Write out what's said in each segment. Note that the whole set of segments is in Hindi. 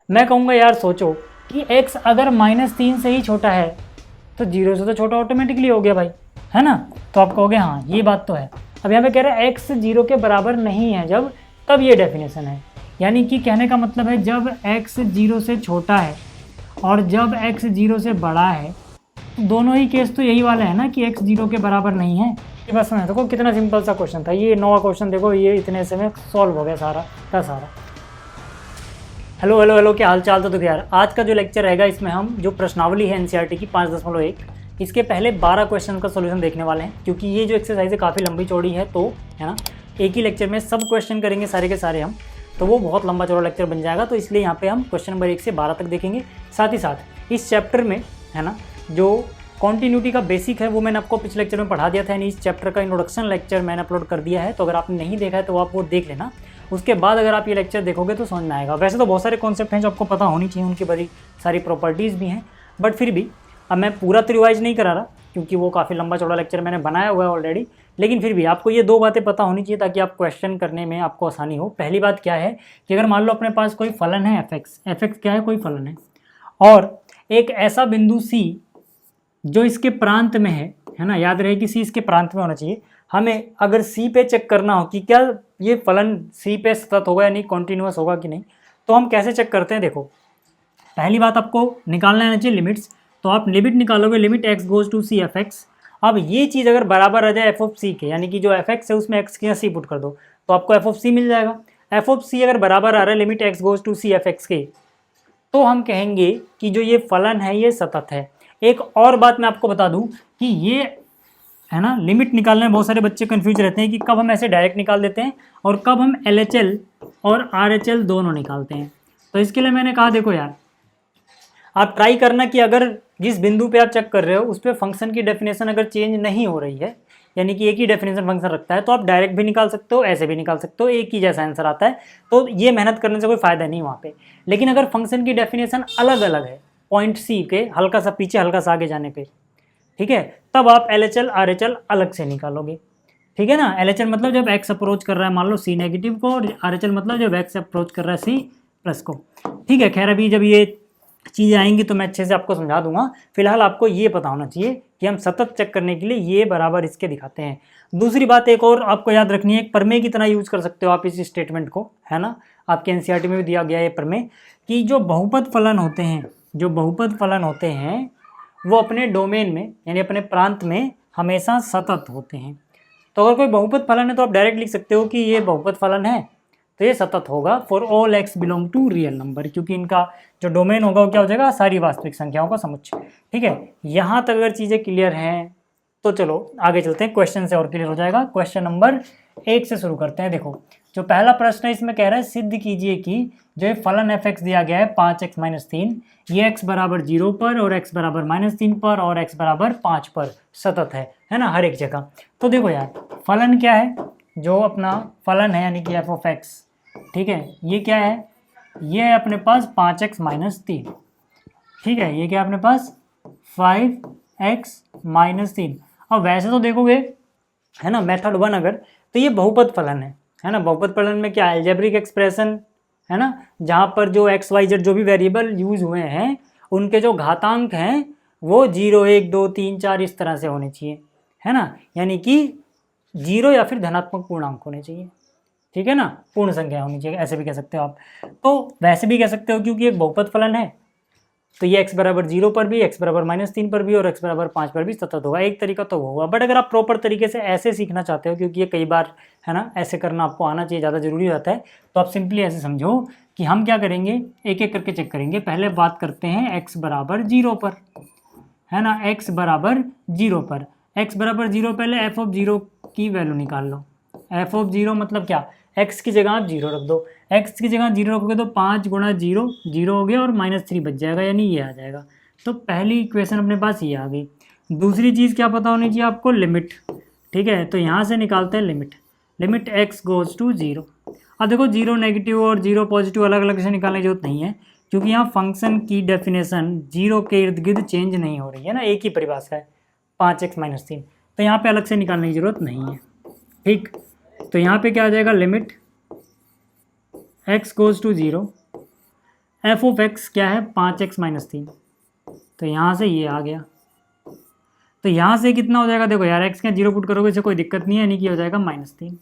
मैं कहूँगा यार सोचो कि x अगर -3 से ही छोटा है तो 0 से तो छोटा ऑटोमेटिकली हो गया भाई, है ना। तो आप कहोगे हाँ ये बात तो है। अब यहाँ पे कह रहा है x 0 के बराबर नहीं है जब, तब ये डेफिनेशन है। यानी कि कहने का मतलब है जब x 0 से छोटा है और जब x 0 से बड़ा है, तो दोनों ही केस तो यही वाला है ना कि x 0 के बराबर नहीं है। ये बस ना, देखो कितना सिंपल सा क्वेश्चन था ये, 9वां क्वेश्चन देखो ये इतने से में सॉल्व हो गया सारा का सारा। हेलो हेलो हेलो, क्या हाल चाल। तो देखो यार, आज का जो लेक्चर रहेगा इसमें हम जो प्रश्नावली है एनसीईआरटी की 5.1 इसके पहले 12 क्वेश्चन का सॉल्यूशन देखने वाले हैं, क्योंकि ये जो एक्सरसाइज है काफ़ी लंबी चौड़ी है, तो है ना एक ही लेक्चर में सब क्वेश्चन करेंगे सारे के सारे हम, तो वो बहुत लंबा चौड़ा लेक्चर बन जाएगा। तो इसलिए यहाँ पे हम क्वेश्चन नंबर 1 से 12 तक देखेंगे। साथ ही साथ इस चैप्टर में है ना जो कॉन्टिन्यूटी का बेसिक है वो मैंने आपको पिछले लेक्चर में पढ़ा दिया था, यानी इस चैप्टर का इंट्रोडक्शन लेक्चर मैंने अपलोड कर दिया है। तो अगर आपने नहीं देखा है तो आप वो देख लेना, उसके बाद अगर आप ये लेक्चर देखोगे तो समझ में आएगा। वैसे तो बहुत सारे कॉन्सेप्ट हैं जो आपको पता होनी चाहिए, उनकी बड़ी सारी प्रॉपर्टीज़ भी हैं, बट फिर भी अब मैं पूरा तो रिवाइज नहीं करा रहा क्योंकि वो काफ़ी लंबा चौड़ा लेक्चर मैंने बनाया हुआ है ऑलरेडी। लेकिन फिर भी आपको ये 2 बातें पता होनी चाहिए ताकि आप क्वेश्चन करने में आपको आसानी हो। पहली बात क्या है कि अगर मान लो अपने पास कोई फलन है एफ एक्स क्या है, कोई फलन है, और एक ऐसा बिंदु सी जो इसके प्रांत में है ना, याद रहे कि सी इसके प्रांत में होना चाहिए। हमें अगर सी पे चेक करना हो कि क्या ये फलन सी पे सतत होगा या नहीं, कॉन्टिन्यूअस होगा कि नहीं, तो हम कैसे चेक करते हैं। देखो पहली बात आपको निकालना आना चाहिए लिमिट्स, तो आप लिमिट निकालोगे, limit x goes to c f x. अब ये चीज़ अगर बराबर आ जाए एफ ऑफ सी के, यानी कि जो एफ एक्स है उसमें एक्स की यहाँ सी पुट कर दो तो आपको एफ ऑफ सी मिल जाएगा। एफ ऑफ सी अगर बराबर आ रहा है limit x goes to c f x के, तो हम कहेंगे कि जो ये फलन है ये सतत है। एक और बात मैं आपको बता दूं कि ये है ना लिमिट निकालने में बहुत सारे बच्चे कंफ्यूज रहते हैं कि कब हम ऐसे डायरेक्ट निकाल देते हैं और कब हम LHL और RHL दोनों निकालते हैं। तो इसके लिए मैंने कहा देखो यार, आप ट्राई करना कि अगर जिस बिंदु पे आप चेक कर रहे हो उस पर फंक्शन की डेफिनेशन अगर चेंज नहीं हो रही है, यानी कि एक ही डेफिनेशन फंक्शन रखता है, तो आप डायरेक्ट भी निकाल सकते हो, ऐसे भी निकाल सकते हो, एक ही जैसा आंसर आता है, तो ये मेहनत करने से कोई फ़ायदा नहीं वहाँ पे। लेकिन अगर फंक्शन की डेफिनेशन अलग अलग है, पॉइंट सी के हल्का सा पीछे हल्का सा आगे जाने पे, ठीक है, तब आप LHL RHL अलग से निकालोगे। ठीक है ना, LHL मतलब जब x अप्रोच कर रहा है मान लो C नेगेटिव को, और RHL मतलब जब x अप्रोच कर रहा है C प्लस को। ठीक है, खैर अभी जब ये चीज़ें आएंगी तो मैं अच्छे से आपको समझा दूंगा। फिलहाल आपको ये पता होना चाहिए कि हम सतत चेक करने के लिए ये बराबर इसके दिखाते हैं। दूसरी बात एक और आपको याद रखनी है, एक प्रमेय की तरह यूज कर सकते हो आप इस स्टेटमेंट को, है ना, आपके एनसीईआरटी में भी दिया गया है प्रमेय कि जो बहुपद फलन होते हैं, जो बहुपद फलन होते हैं वो अपने डोमेन में यानी अपने प्रांत में हमेशा सतत होते हैं। तो अगर कोई बहुपद फलन है तो आप डायरेक्ट लिख सकते हो कि ये बहुपद फलन है तो ये सतत होगा for all x belong to real number, क्योंकि इनका जो डोमेन होगा वो क्या हो जाएगा, सारी वास्तविक संख्याओं का समुच्चय। ठीक है, यहाँ तक अगर चीज़ें क्लियर हैं तो चलो आगे चलते हैं, क्वेश्चन से और क्लियर हो जाएगा। क्वेश्चन नंबर 1 से शुरू करते हैं। देखो जो पहला प्रश्न है इसमें कह रहा है सिद्ध कीजिए कि जो फलन एफ एक्स दिया गया है 5x - 3, ये x बराबर 0 पर और x बराबर -3 पर और x बराबर 5 पर सतत है ना, हर एक जगह। तो देखो यार फलन क्या है, जो अपना फलन है यानी कि एफ ऑफ एक्स, ठीक है, ये क्या है, ये है अपने पास 5x - 3। ठीक है, ये क्या है अपने पास 5x - 3। अब वैसे तो देखोगे है ना मेथड 1 अगर, तो ये बहुपद फलन है ना। बहुपद फलन में क्या है, अलजेब्रिक एक्सप्रेशन है ना, जहाँ पर जो x y z जो भी वेरिएबल यूज हुए हैं उनके जो घातांक हैं वो 0 1 2 3 4 इस तरह से होने चाहिए, है ना, यानी कि 0 या फिर धनात्मक पूर्णांक होने चाहिए। ठीक है ना, पूर्ण संख्या होनी चाहिए, ऐसे भी कह सकते हो आप। तो वैसे भी कह सकते हो क्योंकि एक बहुपद फलन है तो ये x बराबर 0 पर भी, x बराबर -3 पर भी और x बराबर 5 पर भी सतत होगा। एक तरीका तो वो होगा, बट अगर आप प्रॉपर तरीके से ऐसे सीखना चाहते हो, क्योंकि ये कई बार है ना ऐसे करना आपको आना चाहिए, ज़्यादा जरूरी होता है, तो आप सिंपली ऐसे समझो कि हम क्या करेंगे, एक एक करके चेक करेंगे। पहले बात करते हैं x बराबर 0 पर, है ना, x बराबर 0 पर, x बराबर 0 पहले f ऑफ 0 की वैल्यू निकाल लो। f ऑफ 0 मतलब क्या, x की जगह आप 0 रख दो, x की जगह 0 रखोगे तो 5 गुणा 0 0 हो गया और -3 बच जाएगा, यानी ये आ जाएगा। तो पहली इक्वेशन अपने पास ये आ गई। दूसरी चीज़ क्या पता होनी चाहिए आपको, लिमिट। ठीक है, तो यहाँ से निकालते हैं limit, limit x goes to 0। अब देखो 0 नेगेटिव और 0 पॉजिटिव अलग अलग से निकालने की जरूरत नहीं है, क्योंकि यहाँ फंक्शन की डेफिनेशन 0 के इर्द गिर्द चेंज नहीं हो रही है ना, एक ही परिभाषा है 5x - 3, तो यहाँ पे अलग से निकालने की जरूरत नहीं है। ठीक, तो यहाँ पे क्या आ जाएगा, limit x goes to 0, f of x क्या है 5x-3, तो यहाँ से ये आ गया। तो यहाँ से कितना हो जाएगा, देखो यार एक्स का 0 पुट करोगे इसे कोई दिक्कत नहीं है, यानी कि हो जाएगा -3।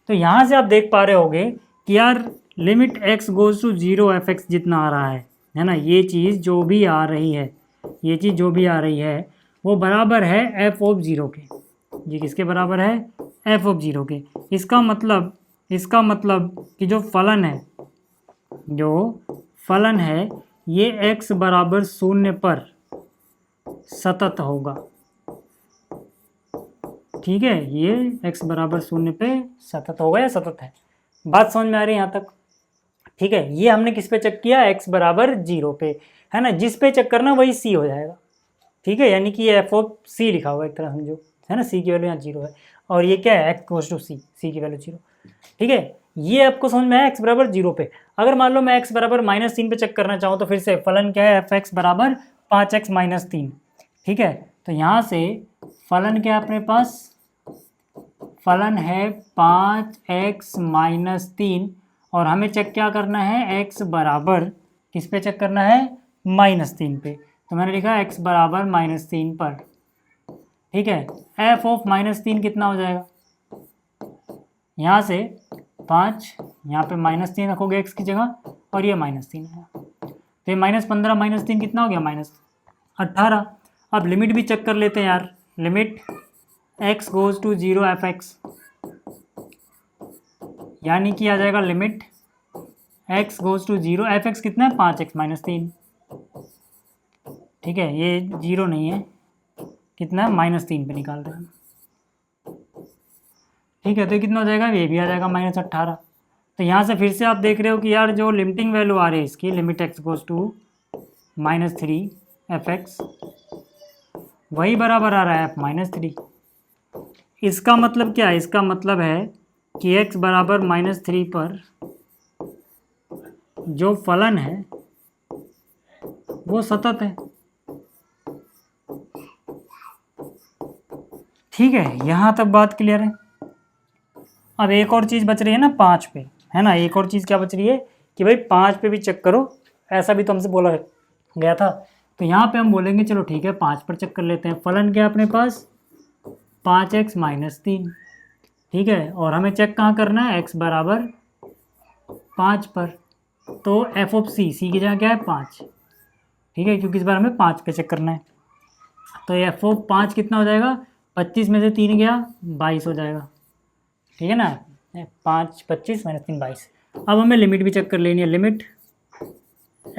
तो यहाँ से आप देख पा रहे होगे कि यार limit x goes to 0 f x जितना आ रहा है ना, ये चीज़ जो भी आ रही है, ये चीज़ जो भी आ रही है वो बराबर है एफ ऑफ 0 के। ये किसके बराबर है, एफ ऑफ 0 के। इसका मतलब कि जो फलन है ये x बराबर 0 पर सतत होगा। ठीक है, ये x बराबर 0 पे सतत होगा या सतत है। बात समझ में आ रही है यहाँ तक। ठीक है, ये हमने किस पे चेक किया, x बराबर 0 पे, है ना। जिस पे चेक करना वही c हो जाएगा। ठीक है, यानी कि ये एफ ऑफ c लिखा हुआ एक तरह समझो, है ना। c की वैल्यू यहाँ 0 है और ये क्या है, x गोज़ टू c की वैल्यू 0। ठीक है, ये आपको समझ में आया x बराबर 0 पे। अगर मान लो मैं x बराबर -3 पे चेक करना चाहूँ तो फिर से फलन क्या है, एफ एक्स बराबर 5x-3। ठीक है, तो यहाँ से फलन क्या है अपने पास, फलन है 5x-3 और हमें चेक क्या करना है, x बराबर किस पे चेक करना है, -3 पे। तो मैंने लिखा x बराबर -3 पर। ठीक है, f ऑफ -3 कितना हो जाएगा, यहाँ से 5, यहाँ पे -3 रखोगे x की जगह और ये -3 है, तो ये -15 -3 कितना हो गया, -18। अब लिमिट भी चेक कर लेते हैं यार, limit x goes to 0 f x, यानी कि आ जाएगा limit x goes to 0 f x कितना है, 5x-3। ठीक है, ये 0 नहीं है, कितना है, -3 पे निकाल रहे हैं। ठीक है, तो ये कितना हो जाएगा, ये भी आ जाएगा -18। तो यहाँ से फिर से आप देख रहे हो कि यार जो लिमिटिंग वैल्यू आ रही है इसकी, limit x goes to -3 f x, वही बराबर आ रहा है f-3। इसका मतलब क्या है, इसका मतलब है कि x बराबर -3 पर जो फलन है वो सतत है। ठीक है, यहाँ तक बात क्लियर है। अब एक और चीज़ बच रही है ना 5 पे, है ना। एक और चीज़ क्या बच रही है कि भाई 5 पे भी चेक करो, ऐसा भी तो हमसे बोला गया था। तो यहाँ पे हम बोलेंगे चलो ठीक है 5 पर चेक कर लेते हैं। फलन क्या है अपने पास, 5x-3। ठीक है, और हमें चेक कहाँ करना है, x बराबर 5 पर। तो एफ ऑफ सी की जगह क्या है, 5। ठीक है, क्योंकि इस बार हमें 5 पे चेक करना है। तो एफ ऑफ 5 कितना हो जाएगा, 25 में से 3 गया 22 हो जाएगा। ठीक है ना, 5 25 -3 22। अब हमें लिमिट भी चेक कर लेनी है, limit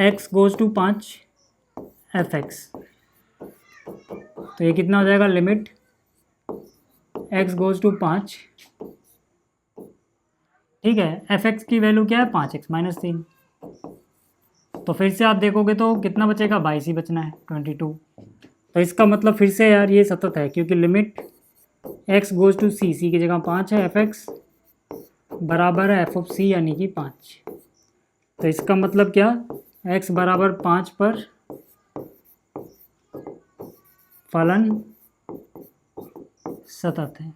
x goes to 5 f x, तो ये कितना हो जाएगा, लिमिट x गोज़ टू 5। ठीक है, एफ एक्स की वैल्यू क्या है, 5x-3। तो फिर से आप देखोगे तो कितना बचेगा, 22 ही बचना है, 22। तो इसका मतलब फिर से यार ये सतत है, क्योंकि limit x goes to c की जगह 5 है, एफ एक्स बराबर है एफ ऑफ c यानी कि 5। तो इसका मतलब क्या, x बराबर 5 पर फलन सतत है।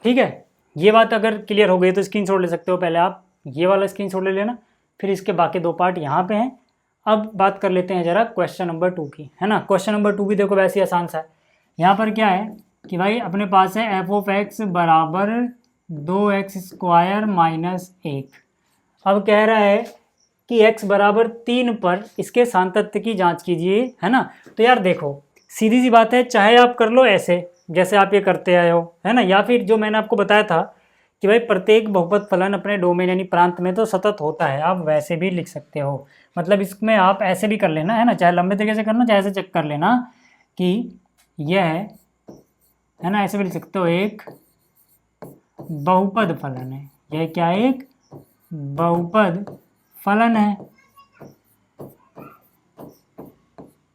ठीक है, ये बात अगर क्लियर हो गई तो स्क्रीनशॉट ले सकते हो। पहले आप ये वाला स्क्रीनशॉट ले लेना, फिर इसके बाकी 2 पार्ट यहाँ पे हैं। अब बात कर लेते हैं जरा क्वेश्चन नंबर 2 की, है ना। क्वेश्चन नंबर 2 भी देखो वैसे ही आसान सा है। यहाँ पर क्या है कि भाई अपने पास है एफ ऑफ एक्स बराबर 2x² - 1। अब कह रहा है कि x बराबर 3 पर इसके सातत्य की जांच कीजिए, है ना। तो यार देखो सीधी सी बात है, चाहे आप कर लो ऐसे जैसे आप ये करते आए हो, है ना, या फिर जो मैंने आपको बताया था कि भाई प्रत्येक बहुपद फलन अपने डोमेन यानी प्रांत में तो सतत होता है, आप वैसे भी लिख सकते हो। मतलब इसमें आप ऐसे भी कर लेना, है ना, चाहे लंबे तरीके से करना, चाहे ऐसे चेक कर लेना कि यह है ना, ऐसे भी लिख सकते हो, एक बहुपद फलन है। यह क्या है, एक बहुपद फलन है।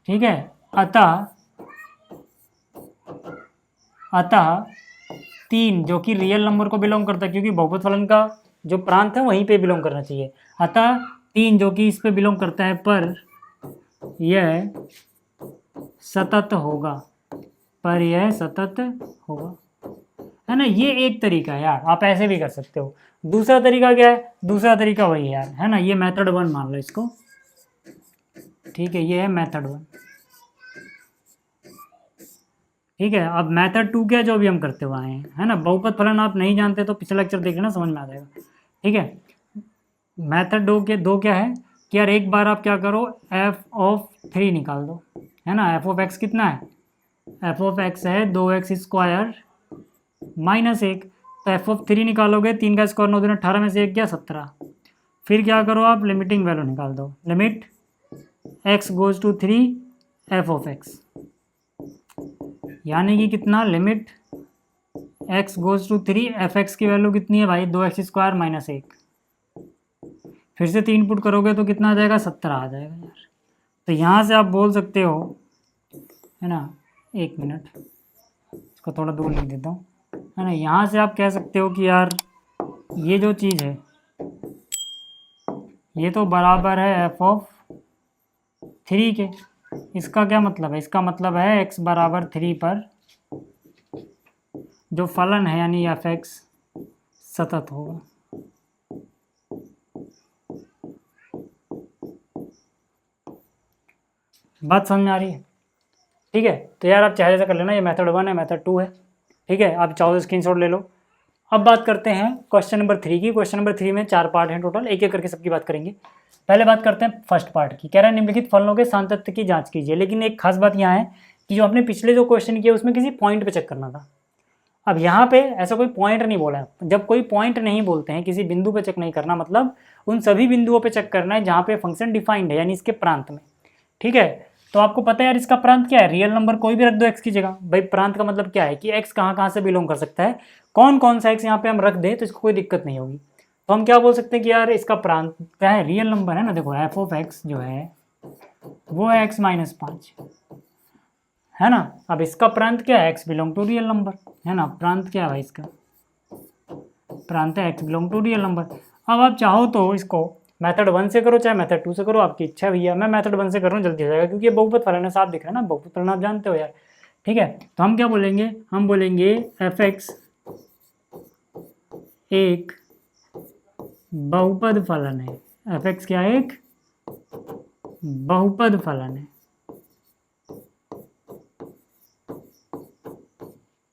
ठीक है, अतः 3 जो कि रियल नंबर को बिलोंग करता है, क्योंकि बहुपद फलन का जो प्रांत है वहीं पे बिलोंग करना चाहिए। अतः 3 जो कि इस पे बिलोंग करता है पर यह सतत होगा, है ना। ये एक तरीका है यार, आप ऐसे भी कर सकते हो। दूसरा तरीका क्या है, दूसरा तरीका वही है यार, है ना, ये मेथड 1 मान लो इसको, ठीक है, ये है मेथड 1, ठीक है। अब मेथड 2 क्या है, जो भी हम करते हुए आए हैं, है ना। बहुपद फलन आप नहीं जानते तो पिछला लेक्चर देख लेना, समझ में आ जाएगा, ठीक है। मेथड दो क्या है कि यार एक बार आप क्या करो, एफ ऑफ 3 निकाल दो, है ना। एफ ऑफ एक्स कितना है, एफ ऑफ एक्स है 2x² माइनस 1, तो एफ ऑफ 3 निकालोगे, 3 का स्क्वायर 9 दूनी 18 में से 1 क्या 17। फिर क्या करो आप, लिमिटिंग वैल्यू निकाल दो, limit x goes to 3 f of x, यानी कि कितना, limit x goes to 3 f x की वैल्यू कितनी है भाई, 2x² माइनस 1। फिर से 3 पुट करोगे तो कितना आ जाएगा, 17 आ जाएगा यार। तो यहाँ से आप बोल सकते हो, है ना, एक मिनट इसको थोड़ा दूर लिख देता हूँ, है ना। यहाँ से आप कह सकते हो कि यार ये जो चीज़ है ये तो बराबर है एफ ऑफ 3 के। इसका क्या मतलब है, इसका मतलब है x बराबर 3 पर जो फलन है यानी एफ एक्स सतत होगा। बात समझ में आ रही है, ठीक है। तो यार आप चाहे जैसा कर लेना, ये मेथड 1 है, मेथड 2 है, ठीक है। आप चाहो तो स्क्रीनशॉट ले लो। अब बात करते हैं क्वेश्चन नंबर 3 की। क्वेश्चन नंबर 3 में 4 पार्ट हैं टोटल, एक एक करके सबकी बात करेंगे। पहले बात करते हैं फर्स्ट पार्ट की। कह रहा है निम्नलिखित फलनों के सातत्य की जांच कीजिए, लेकिन एक खास बात यहाँ है कि जो आपने पिछले जो क्वेश्चन किया उसमें किसी पॉइंट पे चेक करना था। अब यहाँ पे ऐसा कोई पॉइंट नहीं बोला है। जब कोई पॉइंट नहीं बोलते हैं, किसी बिंदु पे चेक नहीं करना, मतलब उन सभी बिंदुओं पे चेक करना है जहाँ पे फंक्शन डिफाइंड है, यानी इसके प्रांत में, ठीक है। तो आपको पता है यार इसका प्रांत क्या है, रियल नंबर कोई भी रख दो एक्स की जगह। भाई प्रांत का मतलब क्या है कि एक्स कहाँ कहाँ से बिलोंग कर सकता है, कौन कौन सा एक्स यहाँ पे हम रख दें तो इसको कोई दिक्कत नहीं होगी। तो हम क्या बोल सकते हैं कि यार इसका प्रांत क्या है, रियल नंबर है ना। देखो एफ ऑफ एक्स जो है वो है x-5, है ना। अब इसका प्रांत क्या है, x belong to real number, है ना। प्रांत क्या है भाई इसका, प्रांत है x belong to real number. अब आप चाहो तो इसको मेथड 1 से करो चाहे मेथड 2 से करो, आपकी इच्छा है भैया। मैं मेथड 1 से कर रहा हूँ, जल्दी हो जाएगा क्योंकि ये बहुपद फलन है, साफ दिख रहा है ना, बहुपद फलन आप जानते हो यार, ठीक है। तो हम क्या बोलेंगे, हम बोलेंगे एफ एक्स एक बहुपद फलन है। एफ एक्स क्या है, एक बहुपद फलन है,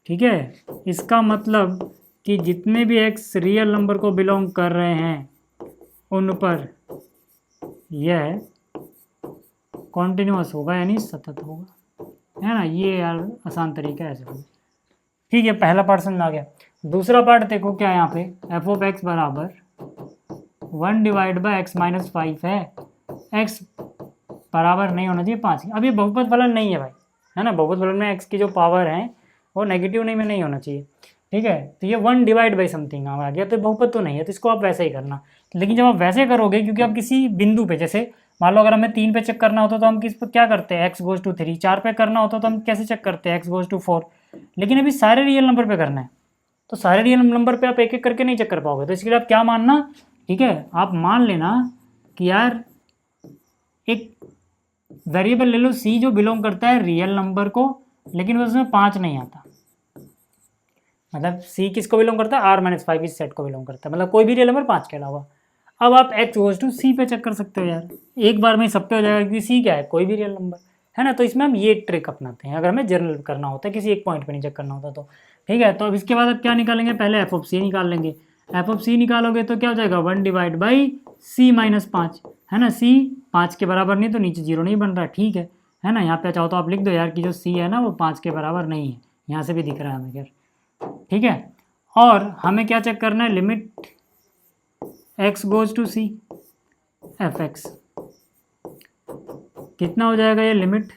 ठीक है। इसका मतलब कि जितने भी एक्स रियल नंबर को बिलोंग कर रहे हैं उन पर यह कॉन्टिन्यूअस होगा, यानी सतत होगा, है ना। ये यार आसान तरीका है ऐसे, ठीक है। पहला पार्ट समझ आ गया। दूसरा पार्ट देखो क्या है यहाँ पे, एफ ऑफ एक्स बराबर 1 डिवाइड बाई x-5 है। x बराबर नहीं होना चाहिए 5। अब ये बहुपद फलन नहीं है भाई, है ना। बहुपद फलन में x की जो पावर है वो नेगेटिव नहीं होना चाहिए, ठीक है। तो ये 1 डिवाइड बाई समथिंग आ गया, तो बहुपद तो नहीं है, तो इसको आप वैसे ही करना। लेकिन जब आप वैसे करोगे, क्योंकि आप किसी बिंदु पे, जैसे मान लो अगर हमें 3 पे चेक करना होता तो हम किस पर क्या करते हैं, x गोज टू 3। 4 पे करना होता तो हम कैसे चेक करते हैं, x गोज टू 4। लेकिन अभी सारे रियल नंबर पे करना है, तो सारे रियल नंबर पे आप एक एक करके नहीं चेक कर पाओगे। तो इसके लिए आप क्या मानना, ठीक है, आप मान लेना कि यार एक वेरिएबल ले लो c जो बिलोंग करता है रियल नंबर को, लेकिन उसमें 5 नहीं आता। मतलब c किसको बिलोंग करता है, r-5 इस सेट को बिलोंग करता है, मतलब कोई भी रियल नंबर 5 के अलावा। अब आप x गोज टू c पे चेक कर सकते हो यार, एक बार में सब पे हो जाएगा क्योंकि c क्या है, कोई भी रियल नंबर, है ना। तो इसमें हम ये ट्रिक अपनाते हैं अगर हमें जनरल करना होता है, किसी एक पॉइंट पे नहीं चेक करना होता तो, ठीक है। तो अब इसके बाद अब क्या निकालेंगे, पहले एफ ऑफ सी निकाल लेंगे। एफ ऑफ सी निकालोगे तो क्या हो जाएगा, 1 डिवाइड बाई c-5, है ना। c 5 के बराबर नहीं तो नीचे 0 नहीं बन रहा, ठीक है ना। यहाँ पे चाहो तो आप लिख दो यार कि जो c है ना वो 5 के बराबर नहीं है, यहाँ से भी दिख रहा है हमें, खैर ठीक है। और हमें क्या चेक करना है, limit x goes to c f x कितना हो जाएगा, ये limit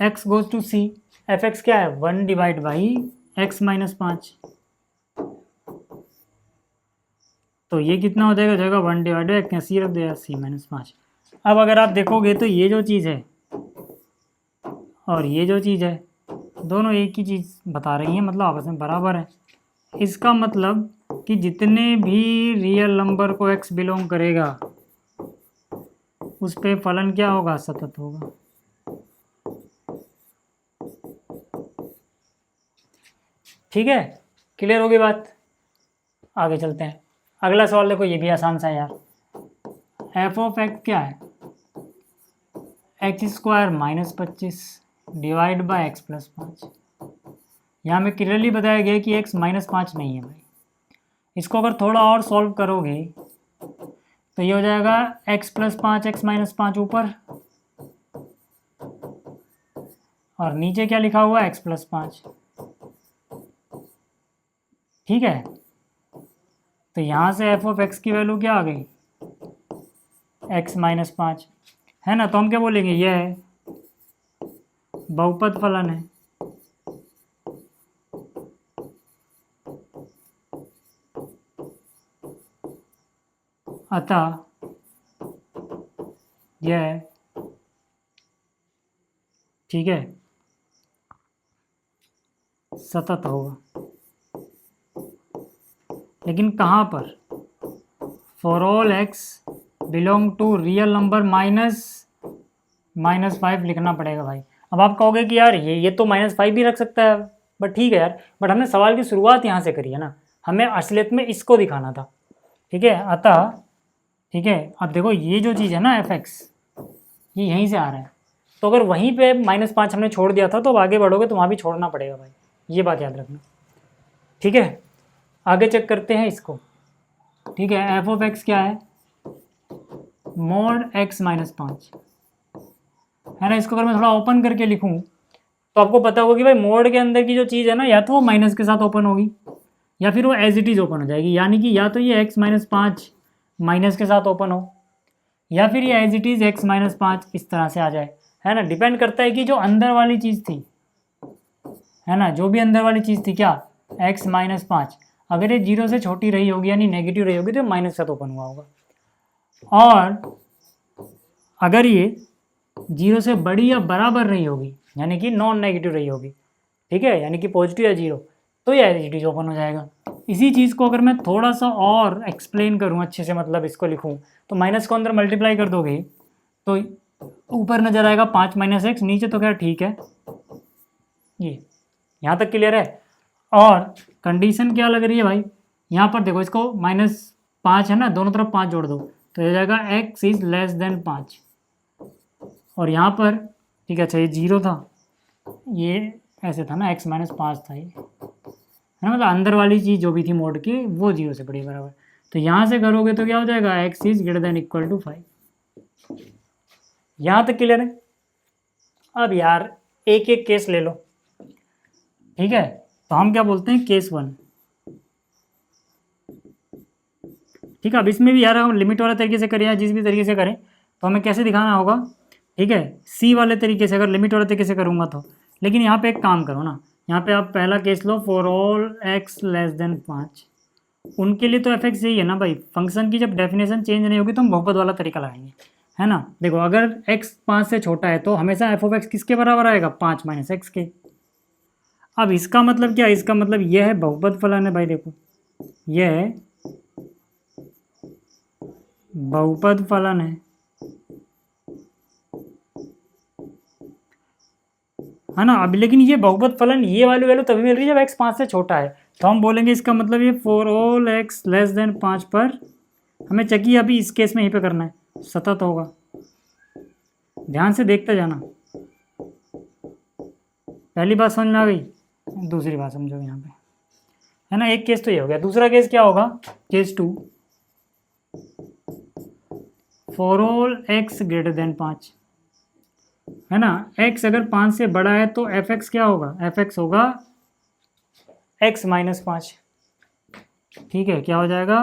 x goes to c f x क्या है, 1 डिवाइड बाई x-5। तो ये कितना हो जाएगा 1 डिवाइड बाई x, सी रख दो यार, c-5। अब अगर आप देखोगे तो ये जो चीज़ है और ये जो चीज़ है दोनों एक ही चीज़ बता रही हैं, मतलब आपस में बराबर है। इसका मतलब कि जितने भी रियल नंबर को x बिलोंग करेगा उस पे फलन क्या होगा, सतत होगा। ठीक है, क्लियर होगी बात। आगे चलते हैं, अगला सवाल देखो, ये भी आसान सा है यार। एफ ऑफ एक्स क्या है, x square -25 divide by x plus 5। यहाँ में क्लियरली बताया गया कि एक्स -5 नहीं है भाई। इसको अगर थोड़ा और सॉल्व करोगे तो ये हो जाएगा एक्स प्लस 5 एक्स -5 ऊपर, और नीचे क्या लिखा हुआ है एक्स प्लस 5। ठीक है, तो यहाँ से एफ ऑफ एक्स की वैल्यू क्या आ गई, एक्स -5 है ना। तो हम क्या बोलेंगे, यह है बहुपद फलन है। अतः यह, ठीक है, सतत होगा। लेकिन कहाँ पर, for all x belong to real number -5 लिखना पड़ेगा भाई। अब आप कहोगे कि यार ये तो -5 भी रख सकता है, बट ठीक है यार, बट हमने सवाल की शुरुआत यहाँ से करी है ना, हमें असलियत में इसको दिखाना था। ठीक है, अतः ठीक है, अब देखो ये जो चीज़ है ना एफ एक्स, ये यहीं से आ रहा है, तो अगर वहीं पे -5 हमने छोड़ दिया था तो अब आगे बढ़ोगे तो वहाँ भी छोड़ना पड़ेगा भाई, ये बात याद रखना। ठीक है, आगे चेक करते हैं इसको। ठीक है, एफ ऑफ एक्स क्या है, मोड एक्स -5 है ना। इसको अगर मैं थोड़ा ओपन करके लिखूं तो आपको पता होगा कि भाई मोड के अंदर की जो चीज़ है ना, या तो वो माइनस के साथ ओपन होगी या फिर वो एज इट इज़ ओपन हो जाएगी। यानी कि या तो ये एक्स -5 माइनस के साथ ओपन हो, या फिर ये एज इट इज़ एक्स -5 इस तरह से आ जाए, है ना। डिपेंड करता है कि जो अंदर वाली चीज़ थी, है ना, जो भी अंदर वाली चीज़ थी क्या, एक्स -5, अगर ये 0 से छोटी रही होगी यानी नेगेटिव रही होगी तो माइनस के साथ ओपन हुआ होगा, और अगर ये 0 से बड़ी या बराबर रही होगी यानी कि नॉन नेगेटिव रही होगी, ठीक है, यानी कि पॉजिटिव या 0, तो ये एज इट इज ओपन हो जाएगा। इसी चीज़ को अगर मैं थोड़ा सा और एक्सप्लेन करूँ अच्छे से, मतलब इसको लिखूँ, तो माइनस को अंदर मल्टीप्लाई कर दोगे तो ऊपर नजर आएगा 5 - x, नीचे तो खैर ठीक है, ये यहाँ तक क्लियर है। और कंडीशन क्या लग रही है भाई, यहाँ पर देखो, इसको -5 है ना, दोनों तरफ 5 जोड़ दो तो हो जाएगा x इज लेस देन 5, और यहाँ पर ठीक है, अच्छा ये 0 था, ये ऐसे था ना, x -5 था ये, है ना, मतलब अंदर वाली चीज़ जो भी थी मोड की वो 0 से बड़ी बराबर, तो यहाँ से करोगे तो क्या हो जाएगा, x is greater than equal to 5। यहाँ तक क्लियर है। अब यार एक एक केस ले लो, ठीक है, तो हम क्या बोलते हैं, केस 1। ठीक है, अब इसमें भी यार हम लिमिट वाले तरीके से करें या जिस भी तरीके से करें तो हमें कैसे दिखाना होगा, ठीक है, सी वाले तरीके से, अगर लिमिट वाले तरीके से करूँगा तो। लेकिन यहाँ पे एक काम करो ना, यहाँ पे आप पहला case low, for all x less than 5, उनके लिए तो एफ एक्स यही है ना भाई, फंक्शन की जब डेफिनेशन चेंज नहीं होगी तो हम बहुपद वाला तरीका लगाएंगे, है ना। देखो अगर x 5 से छोटा है तो हमेशा एफ ऑफ एक्स किसके बराबर आएगा, 5 - x के। अब इसका मतलब क्या है, इसका मतलब यह है बहुपद फलन है भाई, देखो यह है बहुपद फलन है ना। अब लेकिन ये बहुपद फलन ये वाली वैल्यू तभी मिल रही है जब x 5 से छोटा है, तो हम बोलेंगे इसका मतलब ये for all x less then 5 पर हमें चेक अभी इस केस में यहीं पे करना है, सतत होगा। ध्यान से देखते जाना, पहली बात समझ में आ गई, दूसरी बात समझो यहाँ पे, है ना। एक केस तो ये हो गया, दूसरा केस क्या होगा, case 2, for all x greater then 5, है ना। x अगर 5 से बड़ा है तो एफ एक्स क्या होगा, एफ एक्स होगा x -5, ठीक है, क्या हो जाएगा,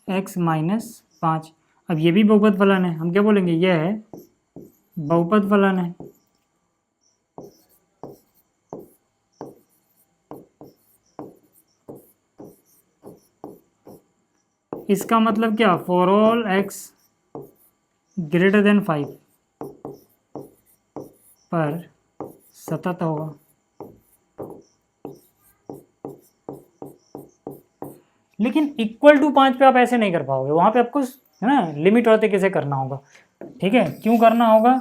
x -5। अब ये भी बहुपद फलन है, हम क्या बोलेंगे, यह है बहुपद फलन है। इसका मतलब क्या, for all x greater then 5 पर सतत होगा। लेकिन इक्वल टू 5 पे आप ऐसे नहीं कर पाओगे, वहाँ पे आपको है ना लिमिट वाले तरीके से करना होगा, ठीक है। क्यों करना होगा,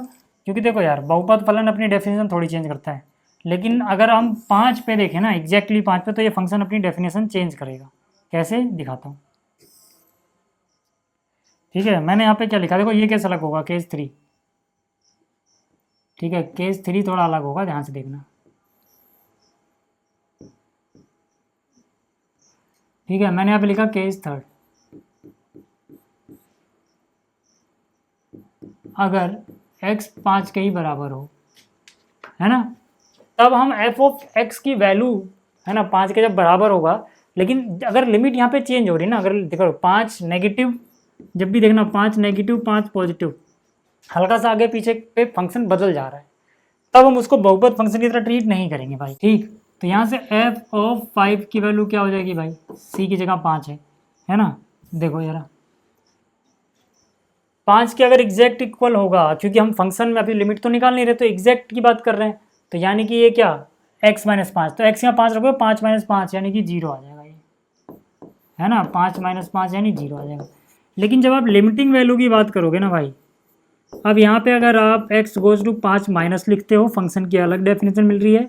क्योंकि देखो यार बहुपद फलन अपनी डेफिनेशन थोड़ी चेंज करता है, लेकिन अगर हम 5 पे देखें ना, एग्जैक्टली 5 पे, तो ये फंक्शन अपनी डेफिनेशन चेंज करेगा। कैसे दिखाता हूँ। ठीक है, मैंने यहाँ पे क्या लिखा, देखो ये कैसा अलग होगा, केस 3। ठीक है, केस 3 थोड़ा अलग होगा, ध्यान से देखना। ठीक है, मैंने यहाँ पे लिखा केस 3। अगर x 5 के ही बराबर हो, है ना, तब हम एफ ऑफ एक्स की वैल्यू, है ना, 5 के जब बराबर होगा, लेकिन अगर लिमिट यहाँ पे चेंज हो रही ना, अगर देखो 5 नेगेटिव, जब भी देखना 5 नेगेटिव 5 पॉजिटिव, हल्का सा आगे पीछे पे फंक्शन बदल जा रहा है, तब हम उसको बहुपद फंक्शन की तरह ट्रीट नहीं करेंगे भाई। ठीक, तो यहाँ से एफ ऑफ 5 की वैल्यू क्या हो जाएगी भाई, सी की जगह 5 है ना। देखो जरा, 5 के अगर एग्जैक्ट इक्वल होगा, क्योंकि हम फंक्शन में अभी लिमिट तो निकाल नहीं रहे, तो एग्जैक्ट की बात कर रहे हैं, तो यानी कि ये क्या, x माइनस 5, तो x यहाँ 5 रखोगे, 5 माइनस 5 यानी कि 0 आ जाएगा ये, है ना, 5 माइनस 5 यानी 0 आ जाएगा। लेकिन जब आप लिमिटिंग वैल्यू की बात करोगे ना भाई, अब यहाँ पे अगर आप x गोज टू 5 माइनस लिखते हो, फंक्शन की अलग डेफिनेशन मिल रही है,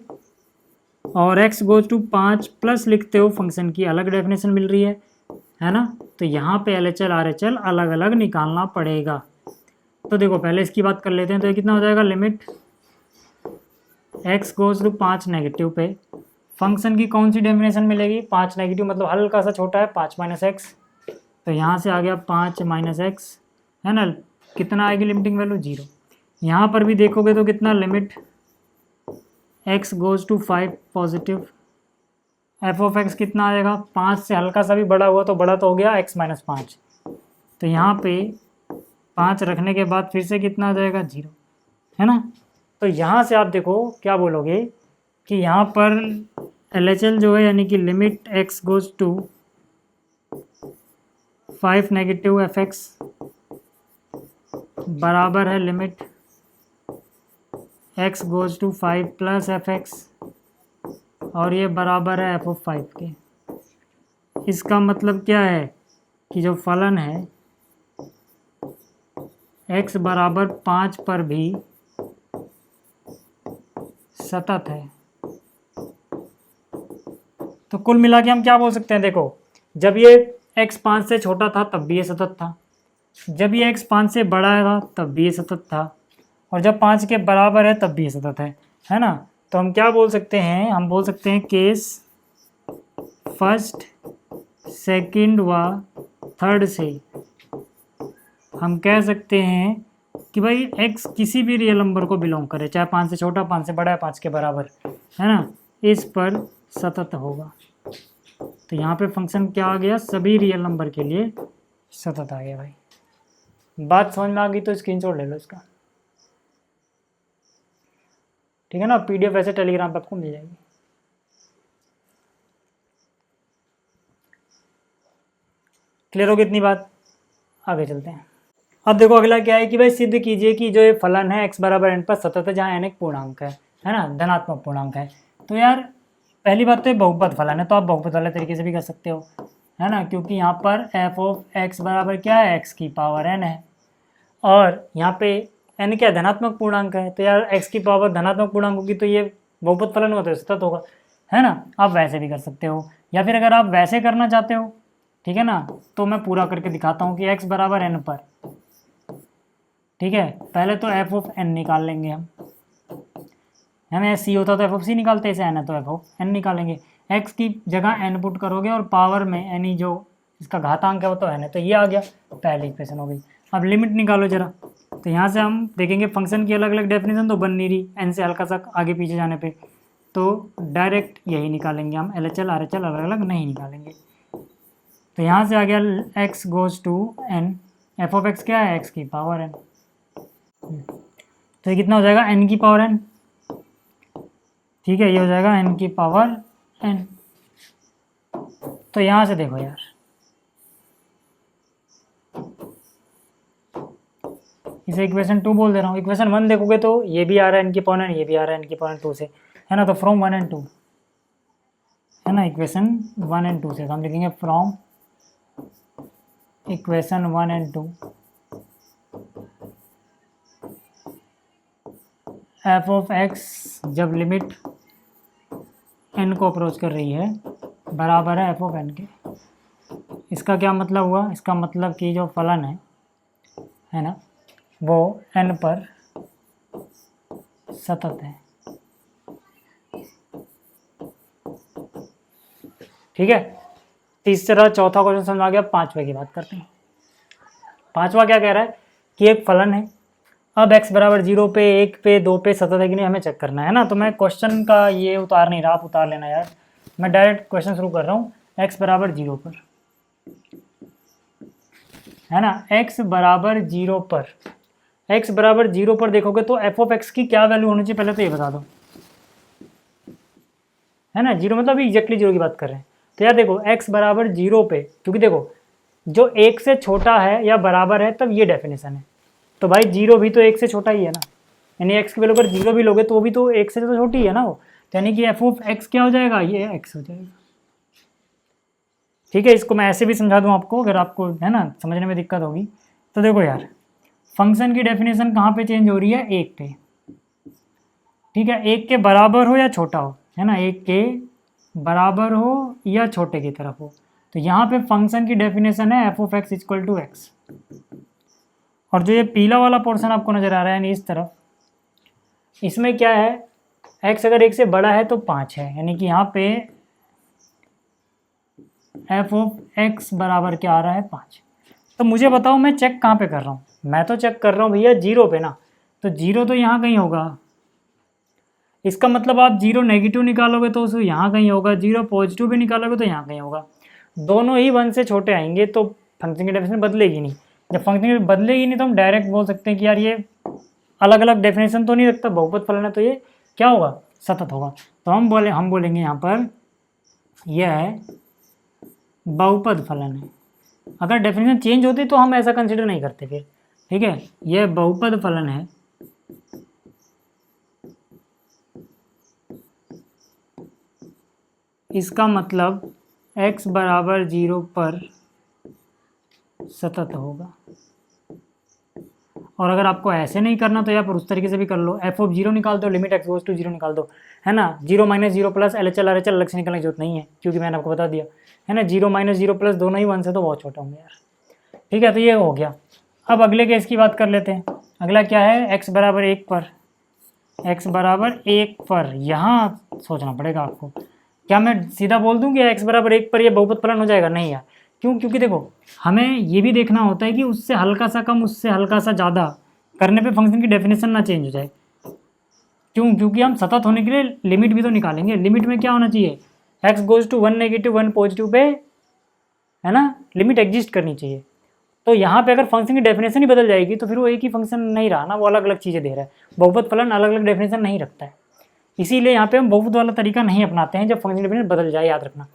और x गोज टू 5 प्लस लिखते हो, फंक्शन की अलग डेफिनेशन मिल रही है ना। तो यहाँ पे LHL RHL अलग अलग निकालना पड़ेगा। तो देखो पहले इसकी बात कर लेते हैं, तो ये कितना हो जाएगा, limit x goes to 5 negative पे फंक्शन की कौन सी डेफिनेशन मिलेगी, 5 नेगेटिव मतलब हल्का सा छोटा है, 5 माइनस एक्स, तो यहाँ से आ गया 5 माइनस एक्स, है ना, कितना आएगी लिमिटिंग वैल्यू 0। यहाँ पर भी देखोगे तो कितना, limit x goes to 5 positive, f of x कितना आएगा, 5 से हल्का सा भी बड़ा हुआ तो बड़ा तो हो गया x माइनस 5, तो यहाँ पे 5 रखने के बाद फिर से कितना आ जाएगा, 0, है ना। तो यहाँ से आप देखो क्या बोलोगे कि यहाँ पर LHL जो है, यानी कि limit x goes to 5 negative f x बराबर है limit x goes to 5 plus f x, और ये बराबर है एफ ऑफ 5 के। इसका मतलब क्या है कि जो फलन है x बराबर 5 पर भी सतत है। तो कुल मिला के हम क्या बोल सकते हैं, देखो जब ये x 5 से छोटा था तब भी ये सतत था, जब ये x 5 से बड़ा था तब भी ये सतत था, और जब 5 के बराबर है तब भी ये सतत है ना। तो हम क्या बोल सकते हैं, हम बोल सकते हैं केस फर्स्ट सेकंड व थर्ड से हम कह सकते हैं कि भाई x किसी भी रियल नंबर को बिलोंग करे, चाहे 5 से छोटा 5 से बड़ा है 5 के बराबर, है ना, इस पर सतत होगा। तो यहाँ पे फंक्शन क्या आ गया, सभी रियल नंबर के लिए सतत आ गया भाई। बात समझ में आ गई तो स्क्रीनशॉट ले लो इसका, ठीक है ना। PDF ऐसे टेलीग्राम पे आपको मिल जाएगी। क्लियर हो गई इतनी बात, आगे चलते हैं। अब देखो अगला क्या है कि भाई सिद्ध कीजिए कि जो ये फलन है x बराबर n पर सतत है, जहाँ n एक पूर्णांक है ना, धनात्मक पूर्णांक है। तो यार पहली बात तो ये बहुपद फलन है, तो आप बहुपद वाले तरीके से भी कर सकते हो, है ना, क्योंकि यहाँ पर एफ ऑफ एक्स बराबर क्या है, x की पावर n है, और यहाँ पे n क्या धनात्मक पूर्णांक है, तो यार x की पावर धनात्मक पूर्णांक होगी तो ये बहुपद फलन होगा तो सतत होगा, है ना। आप वैसे भी कर सकते हो, या फिर अगर आप वैसे करना चाहते हो, ठीक है ना, तो मैं पूरा करके दिखाता हूँ कि x बराबर n पर, ठीक है, पहले तो एफ ऑफ n निकाल लेंगे हम, है ना, सी होता तो एफ ऑफ सी निकालते, इसे n है तो एफ ऑफ n निकालेंगे। x की जगह n पुट करोगे और पावर में n जो इसका घातांक है वो तो n है, तो ये आ गया, पहली इक्वेशन हो गई। अब लिमिट निकालो जरा, तो यहाँ से हम देखेंगे फंक्शन की अलग अलग डेफिनेशन तो बन नहीं रही n से हल्का सा आगे पीछे जाने पे, तो डायरेक्ट यही निकालेंगे हम, LHL RHL अलग अलग नहीं निकालेंगे। तो यहाँ से आ गया x goes to n, f of x क्या है, x की पावर n, तो ये कितना हो जाएगा, n की पावर n, ठीक है, ये हो जाएगा n की पावर n। तो यहाँ से देखो यार, इसे इक्वेशन 2 बोल दे रहा हूँ। इक्वेशन 1 देखोगे तो ये भी आ रहा है n की पावर n, ये भी आ रहा है n की पावर 2 से, है ना, तो फ्रॉम 1 and 2, है ना, इक्वेशन 1 and 2 से तो हम लिखेंगे from equation 1 and 2 F of x जब लिमिट n को अप्रोच कर रही है बराबर है f ऑफ n के। इसका क्या मतलब हुआ? इसका मतलब कि जो फलन है ना, वो n पर सतत है। ठीक है, तीसरा चौथा क्वेश्चन समझ आ गया। पांचवे की बात करते हैं। पांचवा क्या कह रहा है कि एक फलन है, अब x बराबर 0 पे, 1 पे, 2 पे सतत है कि नहीं हमें चेक करना है ना। तो मैं क्वेश्चन का ये उतार नहीं रहा, आप उतार लेना यार। मैं डायरेक्ट क्वेश्चन शुरू कर रहा हूँ। x बराबर 0 पर है ना, x बराबर 0 पर, x बराबर 0 पर देखोगे तो f ऑफ x की क्या वैल्यू होनी चाहिए पहले तो ये बता दो, है ना। 0 मतलब अभी एग्जैक्टली 0 की बात कर रहे हैं। तो यार देखो x बराबर 0 पे, क्योंकि देखो जो 1 से छोटा है या बराबर है तब ये डेफिनेशन है। तो भाई 0 भी तो 1 से छोटा ही है ना, यानी x की वैल्यू अगर 0 भी लोगे तो वो भी तो 1 से तो छोटी है ना वो। तो यानी कि f ऑफ x क्या हो जाएगा, ये x हो जाएगा। ठीक है, इसको मैं ऐसे भी समझा दूं आपको, अगर आपको है ना समझने में दिक्कत होगी। तो देखो यार, फंक्शन की डेफिनेशन कहाँ पे चेंज हो रही है, 1 पे। ठीक है, 1 के बराबर हो या छोटा हो, है ना, 1 के बराबर हो या छोटे की तरफ हो। तो यहाँ पे फंक्शन की डेफिनेशन है f of x equal to x. और जो ये पीला वाला पोर्शन आपको नजर आ रहा है यानी इस तरफ, इसमें क्या है, x अगर 1 से बड़ा है तो 5 है, यानी कि यहाँ पे f ऑफ x बराबर क्या आ रहा है, 5। तो मुझे बताओ मैं चेक कहाँ पे कर रहा हूँ, मैं तो चेक कर रहा हूँ भैया 0 पे ना। तो 0 तो यहाँ कहीं होगा, इसका मतलब आप 0 नेगेटिव निकालोगे तो उस यहाँ कहीं होगा, 0 पॉजिटिव भी निकालोगे तो यहाँ कहीं होगा। दोनों ही 1 से छोटे आएंगे तो फंक्शन की डेफिनेशन बदलेगी नहीं। जब फंक्शन बदलेगी नहीं तो हम डायरेक्ट बोल सकते हैं कि यार ये अलग अलग डेफिनेशन तो नहीं रखता, बहुपद फलन है तो ये क्या होगा, सतत होगा। तो हम बोलेंगे यहाँ पर यह बहुपद फलन है। अगर डेफिनेशन चेंज होती तो हम ऐसा कंसिडर नहीं करते फिर। ठीक है, यह बहुपद फलन है, इसका मतलब x बराबर 0 पर सतत होगा। और अगर आपको ऐसे नहीं करना तो यहाँ पर उस तरीके से भी कर लो, f ऑफ 0 निकाल दो, लिमिट x गोज टू 0 निकाल दो, है ना। 0 माइनस 0 प्लस LHL RHL अलग से निकालने की जरूरत नहीं है, क्योंकि मैंने आपको बता दिया, है ना। 0 माइनस 0 प्लस दोनों ही 1 से तो बहुत छोटा होंगे यार। ठीक है, तो ये हो गया। अब अगले केस की बात कर लेते हैं। अगला क्या है, x बराबर 1 पर, x बराबर 1 पर, यहाँ सोचना पड़ेगा आपको। क्या मैं सीधा बोल दूं कि x बराबर 1 पर ये बहुपद फलन हो जाएगा, नहीं यार। क्यों? क्योंकि देखो हमें ये भी देखना होता है कि उससे हल्का सा कम, उससे हल्का सा ज़्यादा करने पे फंक्शन की डेफिनेशन ना चेंज हो जाए। क्यों? क्योंकि हम सतत होने के लिए लिमिट भी तो निकालेंगे। लिमिट में क्या होना चाहिए, x goes to 1 negative 1 positive पे, है ना, लिमिट एग्जिस्ट करनी चाहिए। तो यहाँ पे अगर फंक्शन की डेफिनेशन ही बदल जाएगी तो फिर वो एक ही फंक्शन नहीं रहा ना, वो अलग अलग चीज़ें दे रहा है। बहुपद फलन अलग अलग डेफिनेशन नहीं रखता है, इसीलिए यहाँ पे हम बहुपद वाला तरीका नहीं अपनाते हैं जब फंक्शन डेफिनेशन बदल जाए, याद रखना।